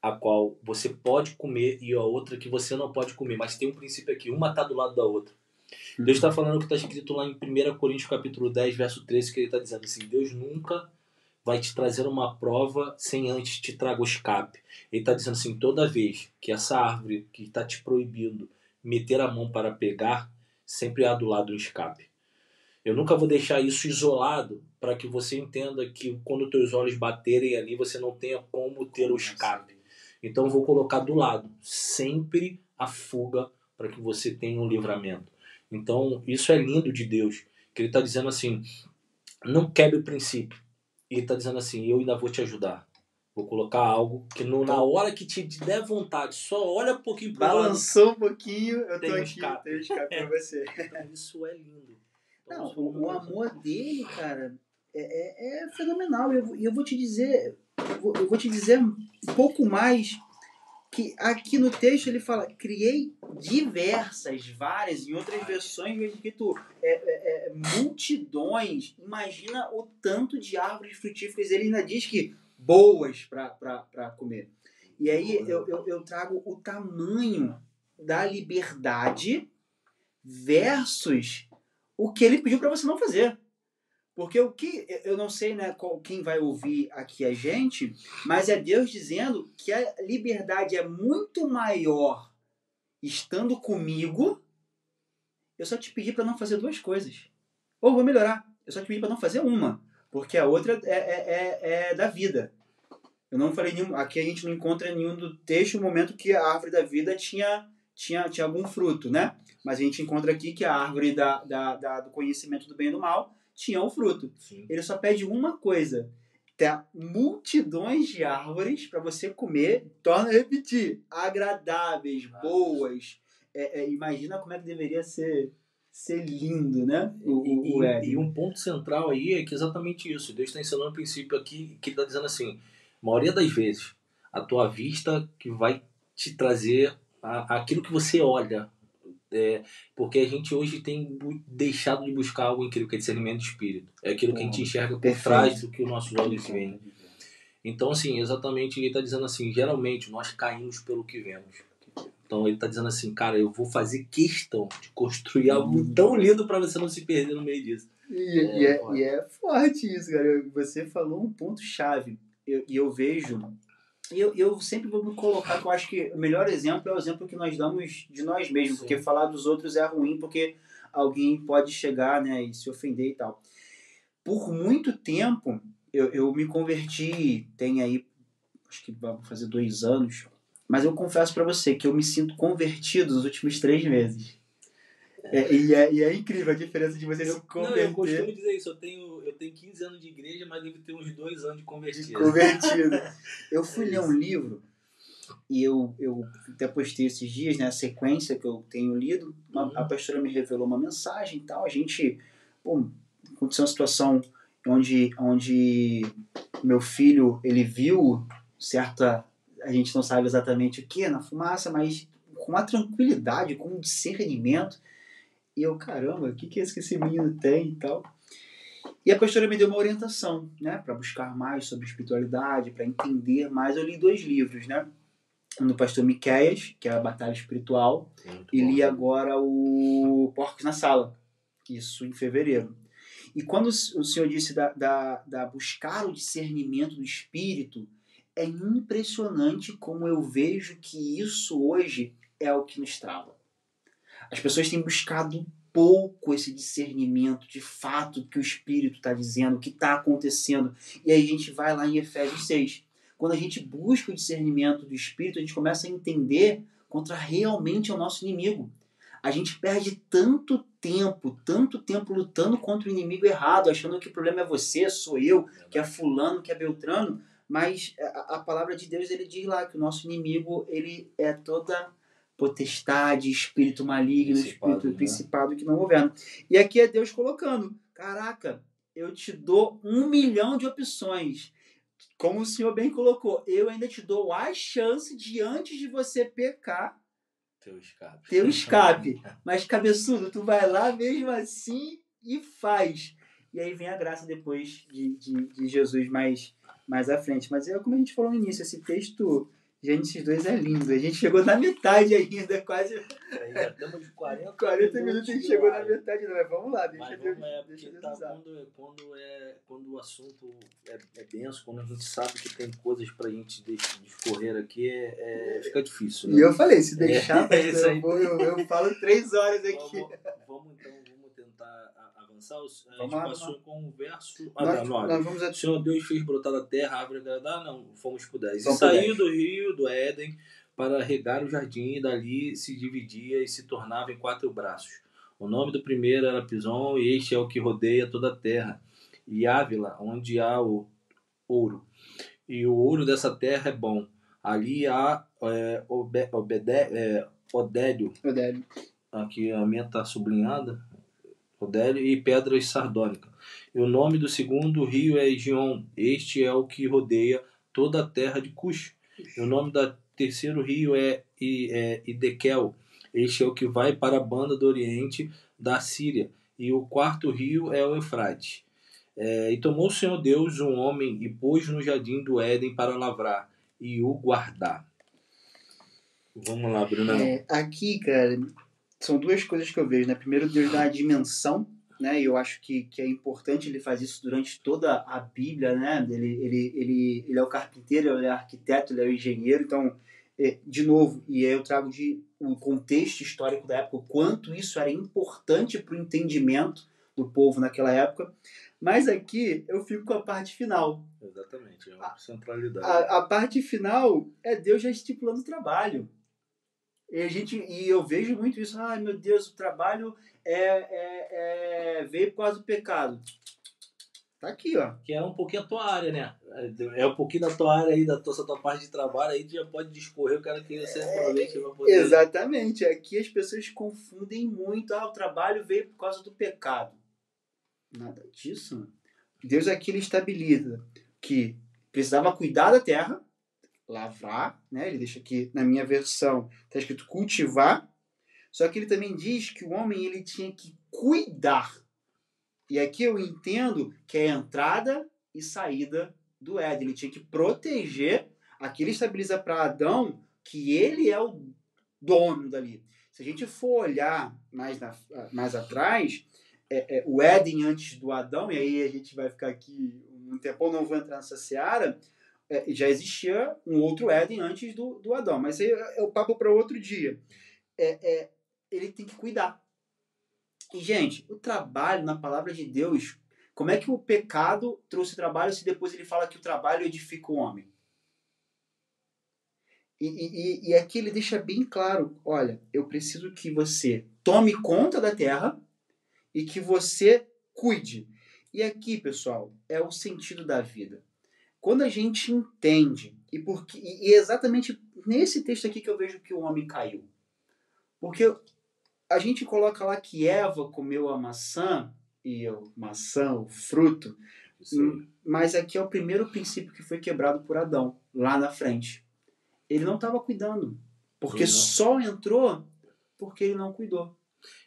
a qual você pode comer e a outra que você não pode comer. Mas tem um princípio aqui, uma está do lado da outra. Deus está falando o que está escrito lá em 1 Coríntios capítulo 10, verso 13, que ele está dizendo assim, Deus nunca vai te trazer uma prova sem antes te traga o escape. Ele está dizendo assim, toda vez que essa árvore que está te proibindo meter a mão para pegar, sempre há do lado um escape. Eu nunca vou deixar isso isolado para que você entenda que quando os teus olhos baterem ali, você não tenha como ter o escape. Então eu vou colocar do lado sempre a fuga para que você tenha um livramento. Então isso é lindo de Deus, que ele está dizendo assim, não quebre o princípio. E ele está dizendo assim, eu ainda vou te ajudar. Vou colocar algo que na hora que te der vontade, só olha um pouquinho pro lado. Balançou um pouquinho, eu tô Tem aqui, tenho escape pra você. Então, isso é lindo. Não, o amor dele, cara, é fenomenal. E eu vou te dizer, eu vou te dizer um pouco mais, que aqui no texto ele fala, criei várias, em outras versões vem escrito multidões. Imagina o tanto de árvores frutíferas, ele ainda diz que boas para comer. E aí eu trago o tamanho da liberdade versus o que ele pediu para você não fazer. Porque o que, eu não sei, né, quem vai ouvir aqui a gente, mas é Deus dizendo que a liberdade é muito maior estando comigo. Eu só te pedi para não fazer 2 coisas. Ou vou melhorar, eu só te pedi para não fazer uma, porque a outra é da vida. Eu não falei nenhum, aqui a gente não encontra nenhum do texto o momento que a árvore da vida tinha algum fruto, né? Mas a gente encontra aqui que a árvore do conhecimento do bem e do mal tinha o fruto. Sim. Ele só pede uma coisa, ter multidões de árvores para você comer, torna a repetir, agradáveis, boas. Imagina como é que deveria ser lindo, né? E um ponto central aí é que exatamente isso. Deus está ensinando um princípio aqui que ele está dizendo assim, a maioria das vezes, a tua vista que vai te trazer aquilo que você olha. Porque a gente hoje tem deixado de buscar algo incrível, que é discernimento de espírito. É aquilo que a gente enxerga por trás do que os nossos olhos veem. Então, assim, exatamente, ele está dizendo assim, geralmente nós caímos pelo que vemos. Então ele está dizendo assim, cara, eu vou fazer questão de construir algo tão lindo para você não se perder no meio disso. E é forte isso, cara. Você falou um ponto-chave. Eu vejo... Eu sempre vou me colocar que eu acho que o melhor exemplo é o exemplo que nós damos de nós mesmos. Sim. Porque falar dos outros é ruim, porque alguém pode chegar, né, e se ofender e tal. Por muito tempo, eu me converti, tem aí, acho que vai fazer 2 anos, mas eu confesso para você que eu me sinto convertido nos últimos 3 meses. E é incrível a diferença de você se converter. Não, eu costumo dizer isso, eu tenho 15 anos de igreja, mas devo ter uns 2 anos de convertido. Eu fui ler um livro, e eu até postei esses dias, né, a sequência que eu tenho lido, a pastora me revelou uma mensagem e tal, a gente, aconteceu uma situação onde meu filho, ele viu certa, a gente não sabe exatamente o que na fumaça, mas com uma tranquilidade, com um discernimento, e eu, caramba, o que é isso que esse menino tem e tal. E a pastora me deu uma orientação, né, para buscar mais sobre espiritualidade, para entender mais. Eu li 2 livros, né, um do pastor Miqueias, que é a Batalha Espiritual, e li agora o Porcos na Sala, isso em fevereiro. E quando o senhor disse da buscar o discernimento do Espírito, é impressionante como eu vejo que isso hoje é o que nos trava. As pessoas têm buscado pouco esse discernimento de fato que o Espírito está dizendo, o que está acontecendo. E aí a gente vai lá em Efésios 6. Quando a gente busca o discernimento do Espírito, a gente começa a entender contra realmente é o nosso inimigo. A gente perde tanto tempo lutando contra o inimigo errado, achando que o problema é você, sou eu, que é fulano, que é Beltrano, mas a palavra de Deus, ele diz lá que o nosso inimigo, ele é toda potestade, espírito maligno, espírito principado que não governa. E aqui é Deus colocando, caraca, eu te dou 1 milhão de opções. Como o senhor bem colocou, eu ainda te dou a chance de, antes de você pecar, teu escape. Mas, cabeçudo, tu vai lá mesmo assim e faz. E aí vem a graça depois de Jesus mais à frente. Mas é como a gente falou no início, esse texto, Gênesis 2 é lindo. A gente chegou na metade ainda, quase. Aí já estamos de 40 minutos a gente chegou na metade, não. Mas vamos lá, deixa Deus usar. Quando o assunto é denso, quando a gente sabe que tem coisas pra gente discorrer aqui, fica difícil. Né? E eu falei, se deixar, eu falo 3 horas aqui. Vamos tentar avançar. A Vamos gente lá, passou com o verso. Nós vamos O Senhor Deus fez brotar da terra a árvore agradável. Não, fomos por 10. Vamos E saiu do rio do Éden para regar o jardim, e dali se dividia e se tornava em 4 braços. O nome do primeiro era Pison, e este é o que rodeia toda a terra. E Ávila, onde há o ouro. E o ouro dessa terra é bom. Ali há Odélio. Aqui a minha está sublinhada. Odélio e pedras sardônicas. E o nome do segundo rio é Gion. Este é o que rodeia toda a terra de Cush. E o nome do terceiro rio é Idekel. Este é o que vai para a banda do oriente da Síria. E o quarto rio é o Eufrates. E tomou o Senhor Deus um homem e pôs no jardim do Éden para lavrar e o guardar. Vamos lá, Brunão. Aqui, cara, são 2 coisas que eu vejo, né? Primeiro, Deus dá a dimensão, né? E eu acho que é importante ele fazer isso durante toda a Bíblia, né? Ele é o carpinteiro, ele é o arquiteto, ele é o engenheiro. Então, de novo, e aí eu trago um contexto histórico da época, o quanto isso era importante para o entendimento do povo naquela época. Mas aqui eu fico com a parte final. Exatamente, é uma centralidade. A parte final é Deus já estipulando o trabalho. E eu vejo muito isso. Ai, meu Deus, o trabalho veio por causa do pecado. Tá aqui, ó. Que é um pouquinho a tua área, né? É um pouquinho da tua área aí, da tua parte de trabalho, aí tu já pode discorrer, o cara que você provavelmente vai poder... Exatamente. Aqui as pessoas confundem muito. O trabalho veio por causa do pecado. Nada disso. Deus aqui ele estabiliza que precisava cuidar da terra, lavrar, né? Ele deixa aqui na minha versão, está escrito cultivar, só que ele também diz que o homem ele tinha que cuidar. E aqui eu entendo que é a entrada e saída do Éden. Ele tinha que proteger. Aqui ele estabiliza para Adão que ele é o dono dali. Se a gente for olhar mais atrás, o Éden antes do Adão, e aí a gente vai ficar aqui um tempão, não vou entrar nessa seara, já existia um outro Éden antes do Adão, mas aí é o papo para outro dia. Ele tem que cuidar. E, gente, o trabalho, na palavra de Deus, como é que o pecado trouxe trabalho se depois ele fala que o trabalho edifica o homem? E aqui ele deixa bem claro, olha, eu preciso que você tome conta da terra e que você cuide. E aqui, pessoal, é o sentido da vida. Quando a gente entende, e é exatamente nesse texto aqui que eu vejo que o homem caiu. Porque a gente coloca lá que Eva comeu a maçã, o fruto, mas aqui é o primeiro princípio que foi quebrado por Adão, lá na frente. Ele não estava cuidando, porque só entrou porque ele não cuidou.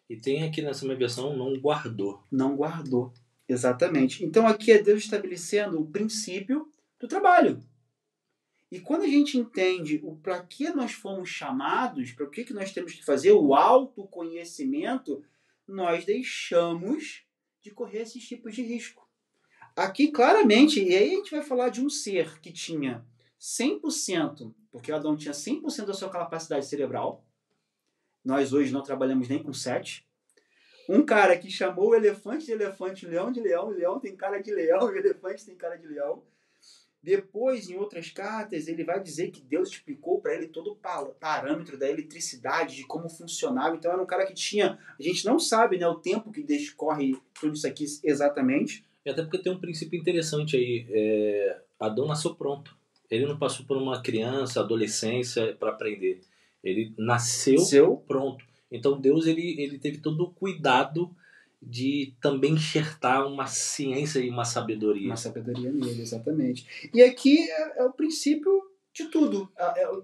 E tem aqui nessa minha versão, não guardou. Não guardou, exatamente. Então aqui é Deus estabelecendo o princípio do trabalho. E quando a gente entende para que nós fomos chamados, para o que nós temos que fazer, o autoconhecimento, nós deixamos de correr esses tipos de risco. Aqui, claramente, e aí a gente vai falar de um ser que tinha 100%, porque Adão tinha 100% da sua capacidade cerebral. Nós hoje não trabalhamos nem com 7%. Um cara que chamou o elefante de elefante, o leão de leão, o leão tem cara de leão, o elefante tem cara de leão. Depois, em outras cartas, ele vai dizer que Deus explicou para ele todo o parâmetro da eletricidade, de como funcionava. Então, era um cara que tinha... A gente não sabe, né, o tempo que descorre tudo isso aqui exatamente. E até porque tem um princípio interessante aí. Adão nasceu pronto. Ele não passou por uma criança, adolescência para aprender. Ele nasceu pronto. Então, Deus ele teve todo o cuidado de também enxertar uma ciência e uma sabedoria. Uma sabedoria nele, exatamente. E aqui é o princípio de tudo.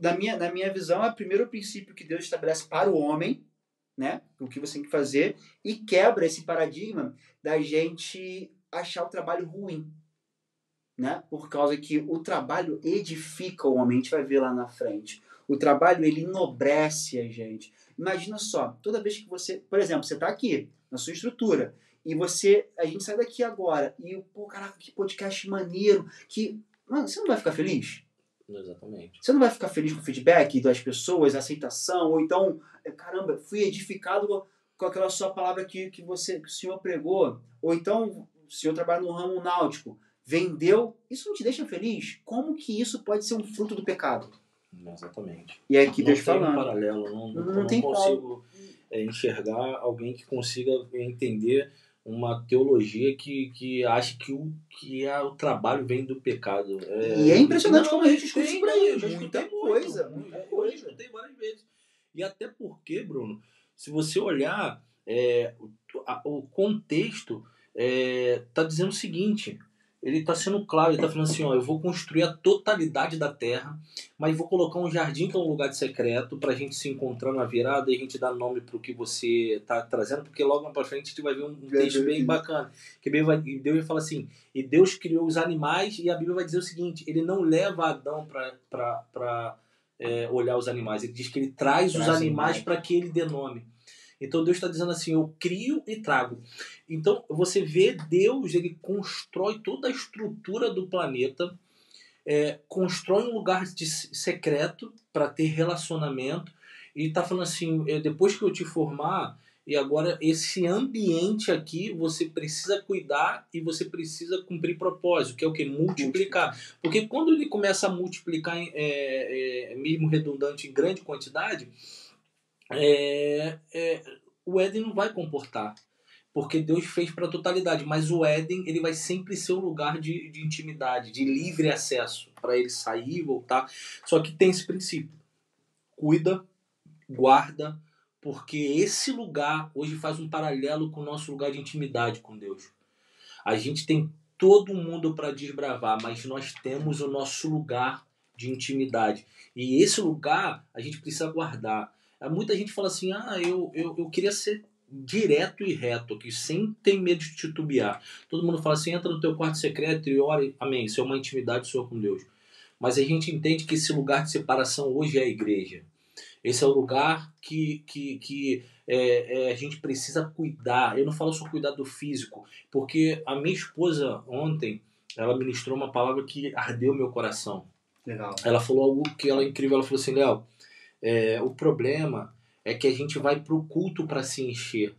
Na minha visão, é o primeiro princípio que Deus estabelece para o homem, né? O que você tem que fazer, e quebra esse paradigma da gente achar o trabalho ruim, né? Por causa que o trabalho edifica o homem, a gente vai ver lá na frente. O trabalho, ele enobrece a gente. Imagina só, toda vez que você... Por exemplo, você está aqui, na sua estrutura, e a gente sai daqui agora, e, pô, caraca, que podcast maneiro, mano, você não vai ficar feliz? Exatamente. Você não vai ficar feliz com o feedback das pessoas, a aceitação, ou então, caramba, fui edificado com aquela sua palavra que o senhor pregou, ou então, o senhor trabalha no ramo náutico, vendeu, isso não te deixa feliz? Como que isso pode ser um fruto do pecado? Exatamente. E é aqui Deus falando. Não tem um paralelo, não consigo enxergar alguém que consiga entender uma teologia que acha que o trabalho vem do pecado. E é impressionante como a gente escuta isso por aí. Muita coisa. Eu escutei várias vezes. E até porque, Bruno, se você olhar o contexto, está dizendo o seguinte... Ele está sendo claro, ele está falando assim, ó, eu vou construir a totalidade da terra, mas vou colocar um jardim que é um lugar de secreto para a gente se encontrar na virada e a gente dar nome para o que você está trazendo, porque logo mais para frente a gente vai ver um texto bem bacana, que Deus vai falar assim, e Deus criou os animais, e a Bíblia vai dizer o seguinte, ele não leva Adão para olhar os animais, ele diz que ele traz os animais para que ele dê nome. Então Deus está dizendo assim, eu crio e trago. Então você vê Deus, ele constrói toda a estrutura do planeta, constrói um lugar secreto para ter relacionamento, e está falando assim, depois que eu te formar, e agora esse ambiente aqui você precisa cuidar e você precisa cumprir propósito, que é o que? Multiplicar. Porque quando ele começa a multiplicar, mesmo redundante em grande quantidade, o Éden não vai comportar, porque Deus fez para a totalidade, mas o Éden ele vai sempre ser um lugar de intimidade, de livre acesso, para ele sair e voltar. Só que tem esse princípio, cuida, guarda, porque esse lugar hoje faz um paralelo com o nosso lugar de intimidade com Deus. A gente tem todo mundo para desbravar, mas nós temos o nosso lugar de intimidade, e esse lugar a gente precisa guardar. Muita gente fala assim, eu queria ser direto e reto aqui, sem ter medo de titubear. Todo mundo fala assim, entra no teu quarto secreto e ora, amém, isso é uma intimidade sua com Deus. Mas a gente entende que esse lugar de separação hoje é a igreja. Esse é o lugar que a gente precisa cuidar. Eu não falo só cuidar do físico, porque a minha esposa ontem, ela ministrou uma palavra que ardeu meu coração. Legal. Ela falou algo que ela é incrível, ela falou assim, Léo, o problema é que a gente vai pro culto para se encher.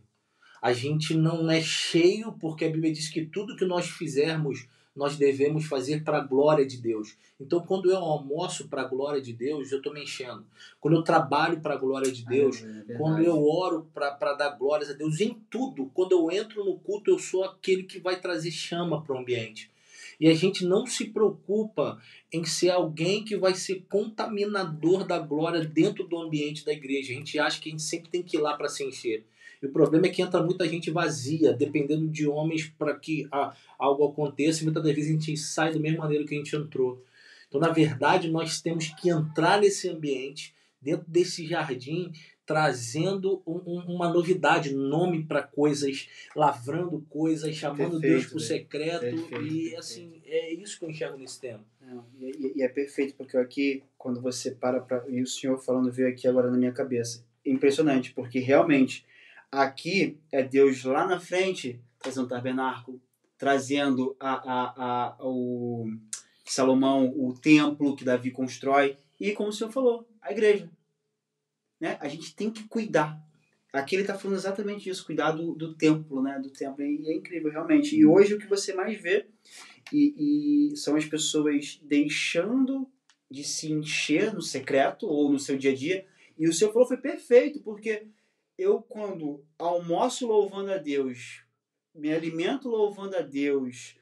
A gente não é cheio porque a Bíblia diz que tudo que nós fizermos, nós devemos fazer para a glória de Deus. Então, quando eu almoço para a glória de Deus, eu estou me enchendo. Quando eu trabalho para a glória de Deus, quando eu oro para dar glórias a Deus, em tudo, quando eu entro no culto, eu sou aquele que vai trazer chama para o ambiente. E a gente não se preocupa em ser alguém que vai ser contaminador da glória dentro do ambiente da igreja. A gente acha que a gente sempre tem que ir lá para se encher. E o problema é que entra muita gente vazia, dependendo de homens para que algo aconteça. E muitas das vezes a gente sai da mesma maneira que a gente entrou. Então, na verdade, nós temos que entrar nesse ambiente, dentro desse jardim, trazendo uma novidade, nome para coisas, lavrando coisas, chamando Deus para o secreto. E assim, é isso que eu enxergo nesse tema. E é perfeito, porque aqui, quando você e o senhor falando veio aqui agora na minha cabeça. Impressionante, porque realmente aqui é Deus lá na frente trazendo o tabernáculo, trazendo o Salomão, o templo que Davi constrói, e como o senhor falou, a igreja. Né? A gente tem que cuidar. Aqui ele está falando exatamente isso, cuidar do templo, né? Do templo. E é incrível, realmente. E hoje o que você mais vê são as pessoas deixando de se encher no secreto ou no seu dia a dia. E o senhor falou foi perfeito, porque eu, quando almoço louvando a Deus, me alimento louvando a Deus,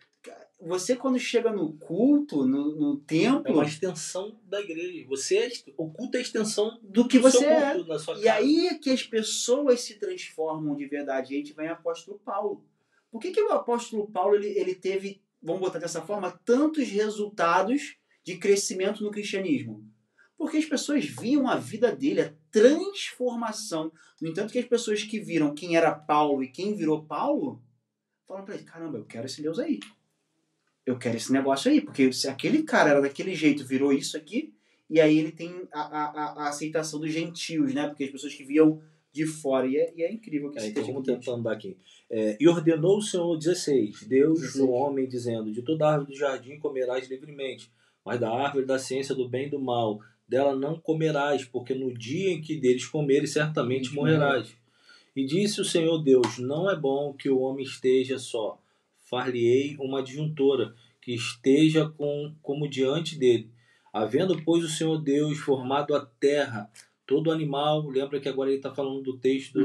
você quando chega no culto, no templo... É uma extensão da igreja. O culto é a extensão do que você é. Culto, na sua e casa. Aí é que as pessoas se transformam de verdade. A gente vem ao apóstolo Paulo. Por que o apóstolo Paulo ele teve, vamos botar dessa forma, tantos resultados de crescimento no cristianismo? Porque as pessoas viam a vida dele, a transformação. No entanto, que as pessoas que viram quem era Paulo e quem virou Paulo, falam para ele, caramba, eu quero esse Deus aí. Eu quero esse negócio aí. Porque se aquele cara era daquele jeito, virou isso aqui, e aí ele tem a aceitação dos gentios, né? Porque as pessoas que viam de fora. E é incrível que esse então texto vamos aqui. tentando dar aqui. E ordenou o Senhor 16. Deus o homem, dizendo, de toda árvore do jardim comerás livremente, mas da árvore da ciência do bem e do mal, dela não comerás, porque no dia em que deles comeres, certamente morrerás. E disse o Senhor Deus, não é bom que o homem esteja só. Far-lhe-ei uma adjuntora, que esteja como diante dele. Havendo, pois, o Senhor Deus formado a terra, todo animal, lembra que agora ele está falando do texto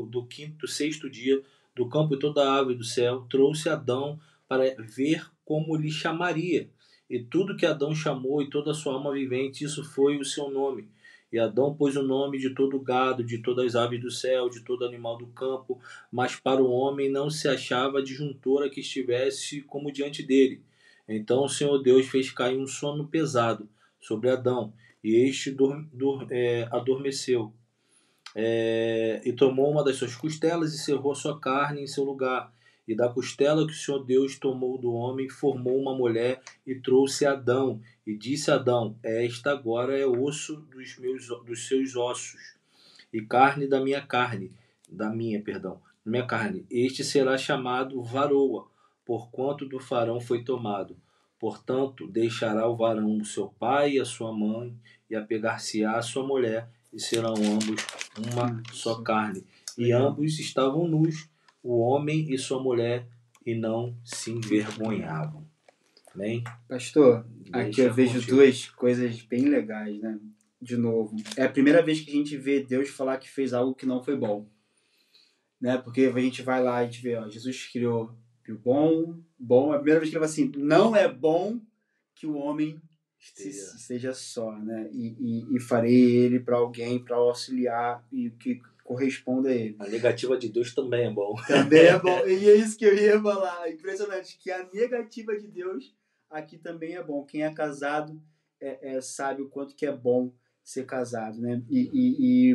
do quinto, sexto dia, do campo e toda a ave do céu, trouxe Adão para ver como lhe chamaria. E tudo que Adão chamou e toda a sua alma vivente, isso foi o seu nome. E Adão pôs o nome de todo gado, de todas as aves do céu, de todo animal do campo, mas para o homem não se achava adjuntora que estivesse como diante dele. Então o Senhor Deus fez cair um sono pesado sobre Adão, e este adormeceu. E tomou uma das suas costelas e cerrou a sua carne em seu lugar. E da costela que o Senhor Deus tomou do homem, formou uma mulher e trouxe Adão. E disse Adão, esta agora é osso dos seus ossos, e carne da minha carne, minha carne. Este será chamado varoa, porquanto do varão foi tomado. Portanto, deixará o varão o seu pai e a sua mãe, e apegar-se-á a sua mulher, e serão ambos uma só carne. E ambos estavam nus, o homem e sua mulher, e não se envergonhavam. Amém? Pastor, aqui eu vejo duas coisas bem legais, né? De novo, é a primeira vez que a gente vê Deus falar que fez algo que não foi bom. Né? Porque a gente vai lá e a gente vê, Jesus criou o bom. A primeira vez que ele fala assim, não é bom que o homem seja só, né? E farei ele para alguém, para auxiliar e que corresponda a ele. A negativa de Deus também é bom. Também é bom. E é isso que eu ia falar. Impressionante que a negativa de Deus aqui também é bom. Quem é casado sabe o quanto que é bom ser casado, né? E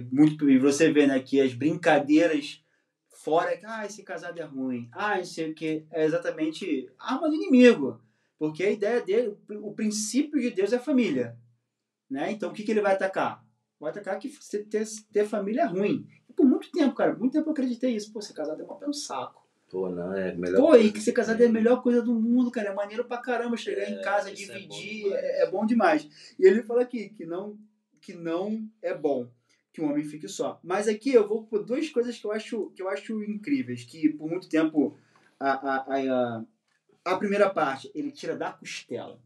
você vê, né, que as brincadeiras fora que esse casado é ruim, não sei o que, é exatamente arma do inimigo, porque a ideia dele, o princípio de Deus é família, né? Então o que ele vai atacar? Vai atacar que você ter família é ruim. E por muito tempo, cara, eu acreditei isso. Ser casado é mal pelo saco. Não, é melhor. E que ser casado é a melhor coisa do mundo, cara. É maneiro pra caramba chegar em casa, dividir, é bom demais. E ele fala aqui que não é bom. que o homem fique só. Mas aqui eu vou por duas coisas que eu acho incríveis, que por muito tempo a primeira parte, ele tira da costela.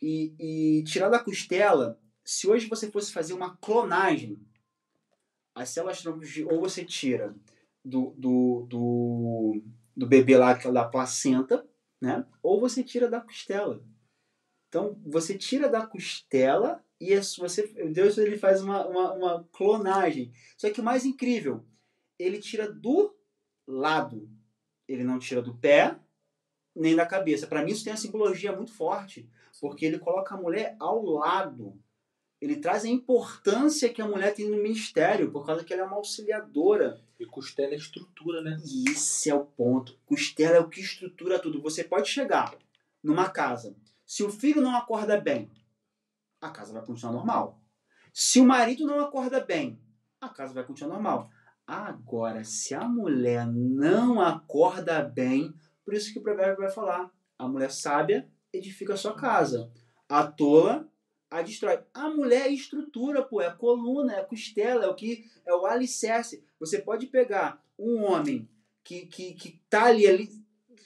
E tirar da costela, se hoje você fosse fazer uma clonagem, as células troncos ou você tira do bebê lá, da placenta, né? Ou você tira da costela. Então, você tira da costela e Deus ele faz uma clonagem. Só que o mais incrível, ele tira do lado. Ele não tira do pé, nem da cabeça. Para mim, isso tem uma simbologia muito forte, porque ele coloca a mulher ao lado. Ele traz a importância que a mulher tem no ministério, por causa que ela é uma auxiliadora. E costela é estrutura, né? E esse é o ponto. Costela é o que estrutura tudo. Você pode chegar numa casa. Se o filho não acorda bem, a casa vai continuar normal. Se o marido não acorda bem, a casa vai continuar normal. Agora, se a mulher não acorda bem, por isso que o provérbio vai falar, a mulher sábia edifica a sua casa, a tola a destrói. A mulher é estrutura, pô, é a coluna, é a costela, é o alicerce. Você pode pegar um homem que tá ali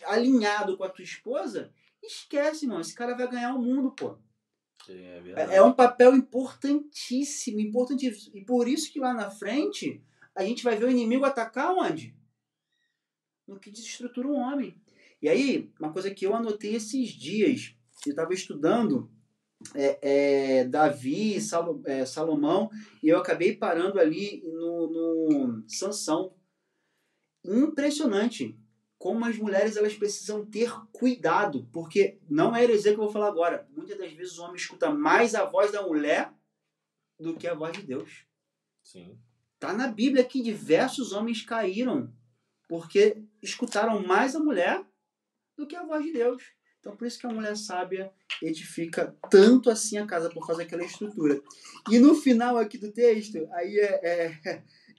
alinhado com a tua esposa, esquece, mano, esse cara vai ganhar o mundo, pô. É verdade. É um papel importantíssimo, importantíssimo. E por isso que lá na frente a gente vai ver o inimigo atacar onde? No que desestrutura o homem. E aí, uma coisa que eu anotei esses dias, eu estava estudando Davi, Salomão, e eu acabei parando ali no Sansão. Impressionante como as mulheres elas precisam ter cuidado, porque não é heresia que eu vou falar agora. Muitas das vezes o homem escuta mais a voz da mulher do que a voz de Deus. Sim. Tá na Bíblia que diversos homens caíram porque escutaram mais a mulher do que a voz de Deus. Então por isso que a mulher sábia edifica tanto assim a casa, por causa daquela estrutura. E no final aqui do texto, aí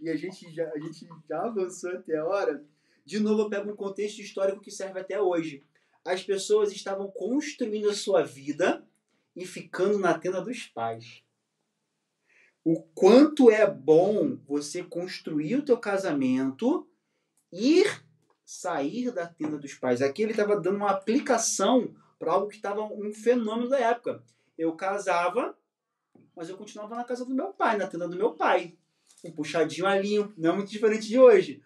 e a gente já avançou até a hora. De novo eu pego um contexto histórico que serve até hoje. As pessoas estavam construindo a sua vida e ficando na tenda dos pais. O quanto é bom você construir o teu casamento, sair da tenda dos pais. Aqui ele estava dando uma aplicação para algo que estava um fenômeno da época. Eu casava, mas eu continuava na casa do meu pai, na tenda do meu pai. Um puxadinho ali, não é muito diferente de hoje.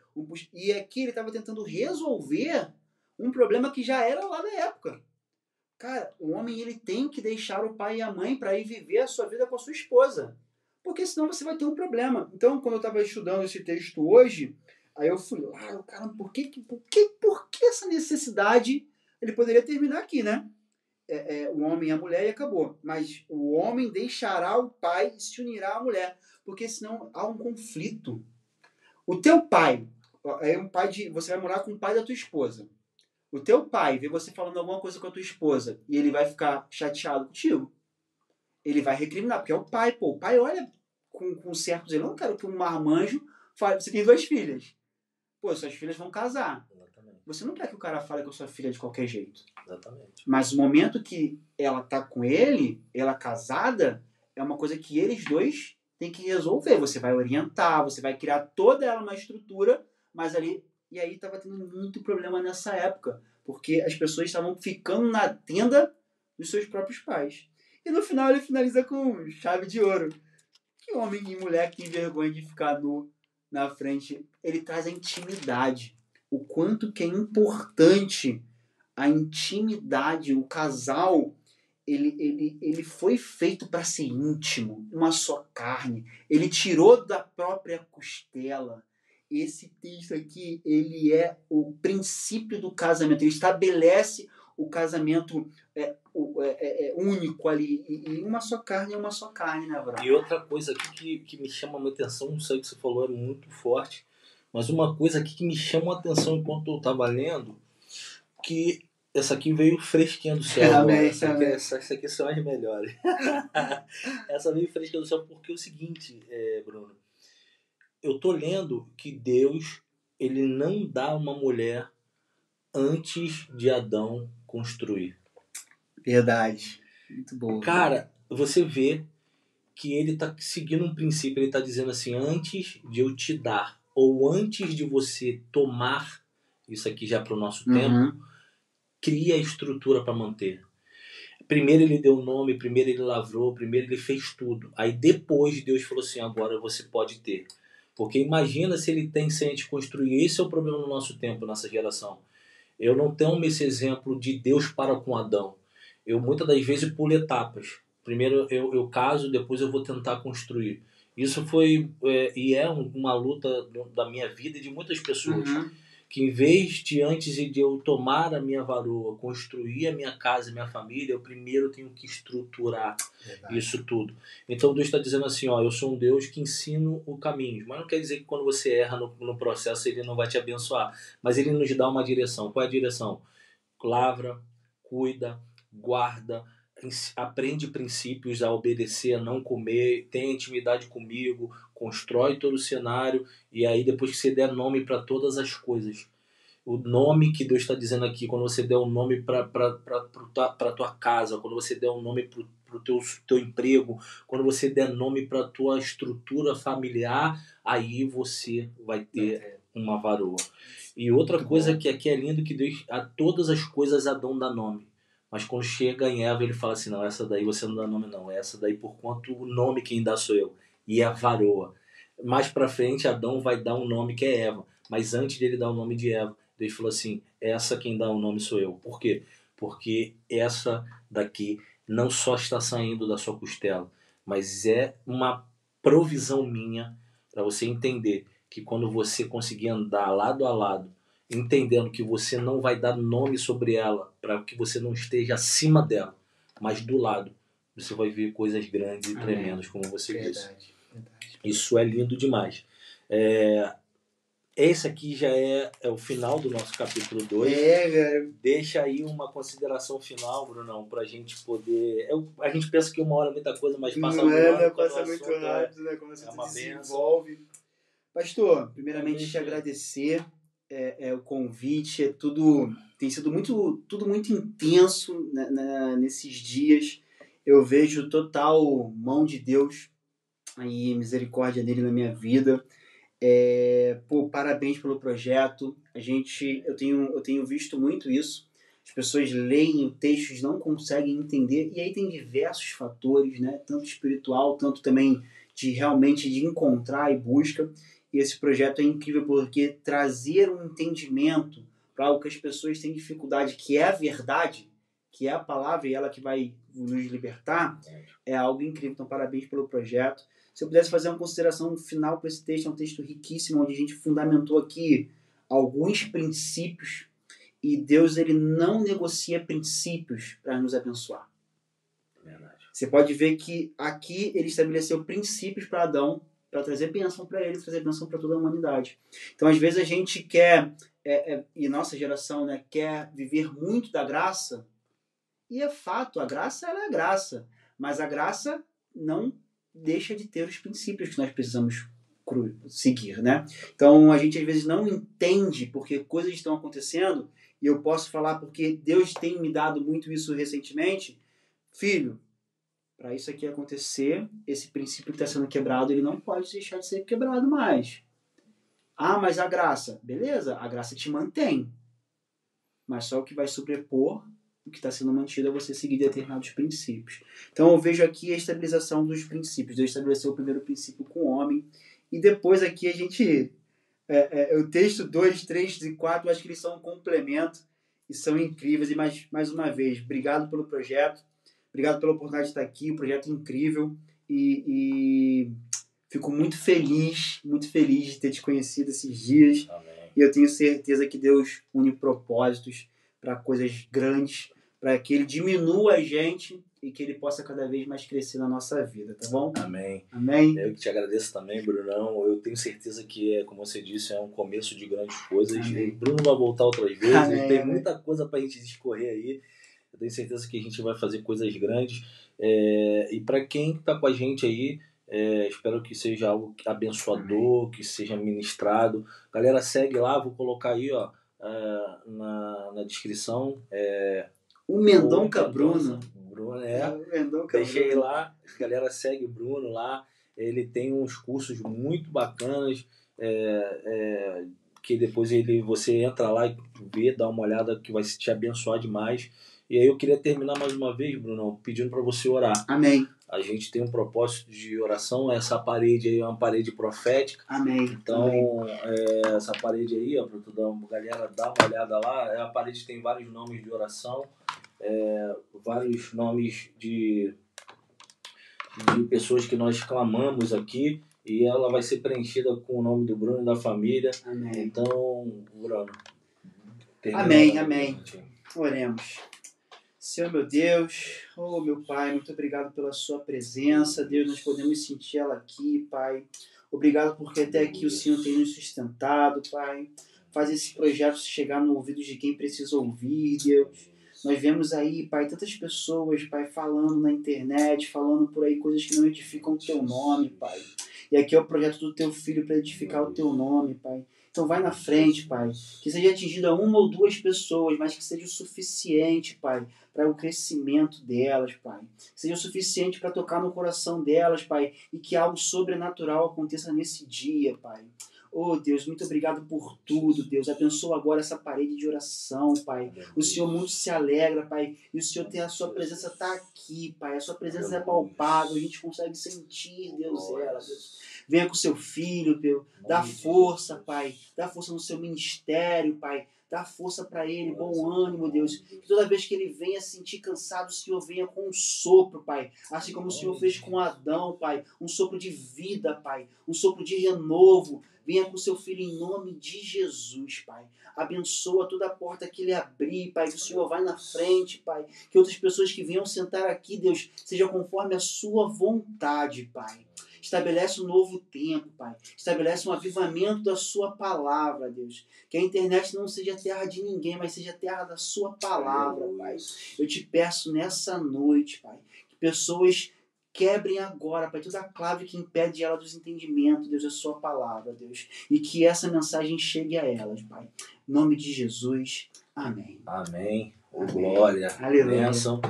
E aqui ele estava tentando resolver um problema que já era lá da época. Cara, o homem ele tem que deixar o pai e a mãe para ir viver a sua vida com a sua esposa. Porque senão você vai ter um problema. Então, quando eu estava estudando esse texto hoje, aí eu fui lá, cara, por que essa necessidade? Ele poderia terminar aqui, né? O homem e a mulher e acabou. Mas o homem deixará o pai e se unirá à mulher. Porque senão há um conflito. O teu pai, você vai morar com o pai da tua esposa. O teu pai vê você falando alguma coisa com a tua esposa e ele vai ficar chateado contigo. Ele vai recriminar, porque é o pai, pô. O pai olha com certos... Eu não quero que um marmanjo fale... Você tem 2 filhas. Pô, suas filhas vão casar. Exatamente. Você não quer que o cara fale com a sua filha de qualquer jeito. Exatamente. Mas o momento que ela tá com ele, ela casada, é uma coisa que eles dois têm que resolver. Você vai orientar, você vai criar toda ela uma estrutura, mas ali... E aí tava tendo muito problema nessa época, porque as pessoas estavam ficando na tenda dos seus próprios pais. E no final ele finaliza com chave de ouro. Que homem e mulher que tem vergonha de ficar nu na frente? Ele traz a intimidade. O quanto que é importante a intimidade. O casal, ele foi feito para ser íntimo, uma só carne. Ele tirou da própria costela. Esse texto aqui, ele é o princípio do casamento. Ele estabelece o casamento único ali. E uma só carne é uma só carne, né, Abraão? E outra coisa aqui que me chama a atenção, não sei o que você falou, é muito forte, mas uma coisa aqui que me chamou a atenção enquanto eu estava lendo, que essa aqui veio fresquinha do céu. Amém, essa aqui são as melhores. Essa veio fresquinha do céu porque é o seguinte, Bruno. Eu tô lendo que Deus, ele não dá uma mulher antes de Adão construir. Verdade. Muito bom. Cara, você vê que ele está seguindo um princípio. Ele está dizendo assim, antes de eu te dar, ou antes de você tomar, isso aqui já para o nosso tempo, cria a estrutura para manter. Primeiro ele deu o nome, primeiro ele lavrou, primeiro ele fez tudo. Aí depois Deus falou assim, agora você pode ter. Porque imagina se ele tem sem a gente construir. Esse é o problema no nosso tempo, nossa geração. Eu não tenho esse exemplo de Deus para com Adão. Eu muitas das vezes pulo etapas. Primeiro eu caso, depois eu vou tentar construir. Isso foi e é uma luta da minha vida e de muitas pessoas. Que em vez de antes de eu tomar a minha varoa, construir a minha casa, a minha família, eu primeiro tenho que estruturar isso tudo. Então Deus está dizendo assim, ó, eu sou um Deus que ensino o caminho. Mas não quer dizer que quando você erra no processo ele não vai te abençoar. Mas ele nos dá uma direção. Qual é a direção? Lavra, cuida, guarda, aprende princípios a obedecer, a não comer, tenha intimidade comigo, constrói todo o cenário, e aí depois que você der nome para todas as coisas, o nome que Deus está dizendo aqui, quando você der um nome para a tua casa, quando você der um nome para o teu emprego, quando você der nome para a tua estrutura familiar, aí você vai ter uma varoa. E outra coisa que aqui é lindo, que Deus, a todas as coisas Adão dá nome. Mas quando chega em Eva, ele fala assim, não, essa daí você não dá nome não, essa daí por quanto o nome quem dá sou eu. E é a varoa. Mais pra frente, Adão vai dar um nome que é Eva. Mas antes dele dar o nome de Eva, Deus falou assim, essa quem dá o nome sou eu. Por quê? Porque essa daqui não só está saindo da sua costela, mas é uma provisão minha para você entender que quando você conseguir andar lado a lado, entendendo que você não vai dar nome sobre ela, para que você não esteja acima dela, mas do lado, você vai ver coisas grandes e tremendas, como você disse. Verdade. Isso é lindo demais. Esse aqui já é o final do nosso capítulo 2. Cara. Deixa aí uma consideração final, Brunão, pra gente poder... a gente pensa que uma hora é muita coisa, mas passa muito passa muito rápido, né? Como você desenvolve. Pastor, primeiramente te agradecer o convite. Tem sido tudo muito intenso nesses dias. Eu vejo total mão de Deus e misericórdia dele na minha vida. Parabéns pelo projeto. Eu tenho visto muito isso. As pessoas leem o texto e não conseguem entender. E aí tem diversos fatores, né? Tanto espiritual, tanto também realmente de encontrar e busca. E esse projeto é incrível porque trazer um entendimento para algo que as pessoas têm dificuldade, que é a verdade, que é a palavra e ela que vai nos libertar, é algo incrível. Então, parabéns pelo projeto. Se eu pudesse fazer uma consideração final para esse texto, é um texto riquíssimo, onde a gente fundamentou aqui alguns princípios, e Deus ele não negocia princípios para nos abençoar. Verdade. Você pode ver que aqui ele estabeleceu princípios para Adão, para trazer bênção para ele, trazer bênção para toda a humanidade. Então, às vezes, a gente quer, e nossa geração, né, quer viver muito da graça, e é fato, a graça ela é a graça, mas a graça não deixa de ter os princípios que nós precisamos seguir, né? Então, a gente às vezes não entende porque coisas estão acontecendo, e eu posso falar porque Deus tem me dado muito isso recentemente. Filho, para isso aqui acontecer, esse princípio que está sendo quebrado, ele não pode deixar de ser quebrado mais. Ah, mas a graça. Beleza, a graça te mantém. Mas só o que vai sobrepor o que está sendo mantido é você seguir determinados princípios. Então eu vejo aqui a estabilização dos princípios. Deus estabeleceu o primeiro princípio com o homem. E depois aqui a gente... o texto 2, 3 e 4, eu acho que eles são um complemento e são incríveis. E mais uma vez, obrigado pelo projeto. Obrigado pela oportunidade de estar aqui. O projeto é incrível. E fico muito feliz de ter te conhecido esses dias. Amém. E eu tenho certeza que Deus une propósitos para coisas grandes, para que Ele diminua a gente e que Ele possa cada vez mais crescer na nossa vida, tá bom? Amém. Amém. Eu que te agradeço também, Brunão. Eu tenho certeza que, como você disse, é um começo de grandes coisas. Amém. O Bruno vai voltar outras vezes. Amém. Tem muita coisa para a gente discorrer aí. Eu tenho certeza que a gente vai fazer coisas grandes. E para quem está com a gente aí, espero que seja algo abençoador, que seja ministrado. Galera, segue lá, vou colocar aí, ó, na descrição. O Mendonça Bruno. Deixei lá, a galera segue o Bruno lá, ele tem uns cursos muito bacanas, que depois você entra lá e vê, dá uma olhada que vai te abençoar demais. E aí eu queria terminar mais uma vez, Bruno, pedindo para você orar. Amém. A gente tem um propósito de oração, essa parede aí é uma parede profética. Amém. Então, Amém. Essa parede aí, ó, pra galera dar uma olhada lá, a parede tem vários nomes de oração, vários nomes de pessoas que nós clamamos aqui, e ela vai ser preenchida com o nome do Bruno e da família. Amém. Então, Bruno. Amém, amém. Oremos. Senhor meu Deus, oh meu Pai, muito obrigado pela sua presença. Deus, nós podemos sentir ela aqui, Pai. Obrigado porque até aqui o Senhor tem nos sustentado, Pai. Faz esse projeto chegar no ouvido de quem precisa ouvir, Deus. Nós vemos aí, Pai, tantas pessoas, Pai, falando na internet, falando por aí coisas que não edificam o Teu nome, Pai. E aqui é o projeto do Teu Filho para edificar o Teu nome, Pai. Então vai na frente, Pai. Que seja atingida uma ou duas pessoas, mas que seja o suficiente, Pai, para o crescimento delas, Pai. Que seja o suficiente para tocar no coração delas, Pai, e que algo sobrenatural aconteça nesse dia, Pai. Oh, Deus, muito obrigado por tudo, Deus. Abençoa agora essa parede de oração, Pai. O Senhor muito se alegra, Pai. E o Senhor tem a sua presença, está aqui, Pai. A sua presença é palpável. A gente consegue sentir, Deus, ela, Deus. Venha com o seu filho, Deus. Dá força, Pai. Dá força no seu ministério, Pai. Dá força para ele, bom ânimo, Deus. Que toda vez que ele venha sentir cansado, o Senhor venha com um sopro, Pai. Assim como o Senhor fez com Adão, Pai. Um sopro de vida, Pai. Um sopro de renovo. Venha com seu filho em nome de Jesus, Pai. Abençoa toda a porta que ele abrir, Pai. Que o Senhor vai na frente, Pai. Que outras pessoas que venham sentar aqui, Deus, seja conforme a sua vontade, Pai. Estabelece um novo tempo, Pai. Estabelece um avivamento da sua palavra, Deus. Que a internet não seja terra de ninguém, mas seja terra da sua palavra, Pai. Eu te peço nessa noite, Pai, que pessoas quebrem agora, Pai, toda a clave que impede ela dos entendimentos, Deus, da sua palavra, Deus. E que essa mensagem chegue a elas, Pai. Em nome de Jesus. Amém. Amém. Glória. Aleluia. Bênção.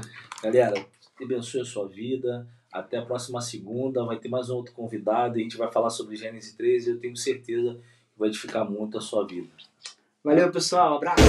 Galera, abençoe a sua vida. Até a próxima segunda. Vai ter mais um outro convidado. E a gente vai falar sobre Gênesis 13. Eu tenho certeza que vai edificar muito a sua vida. Valeu, pessoal. Abraço.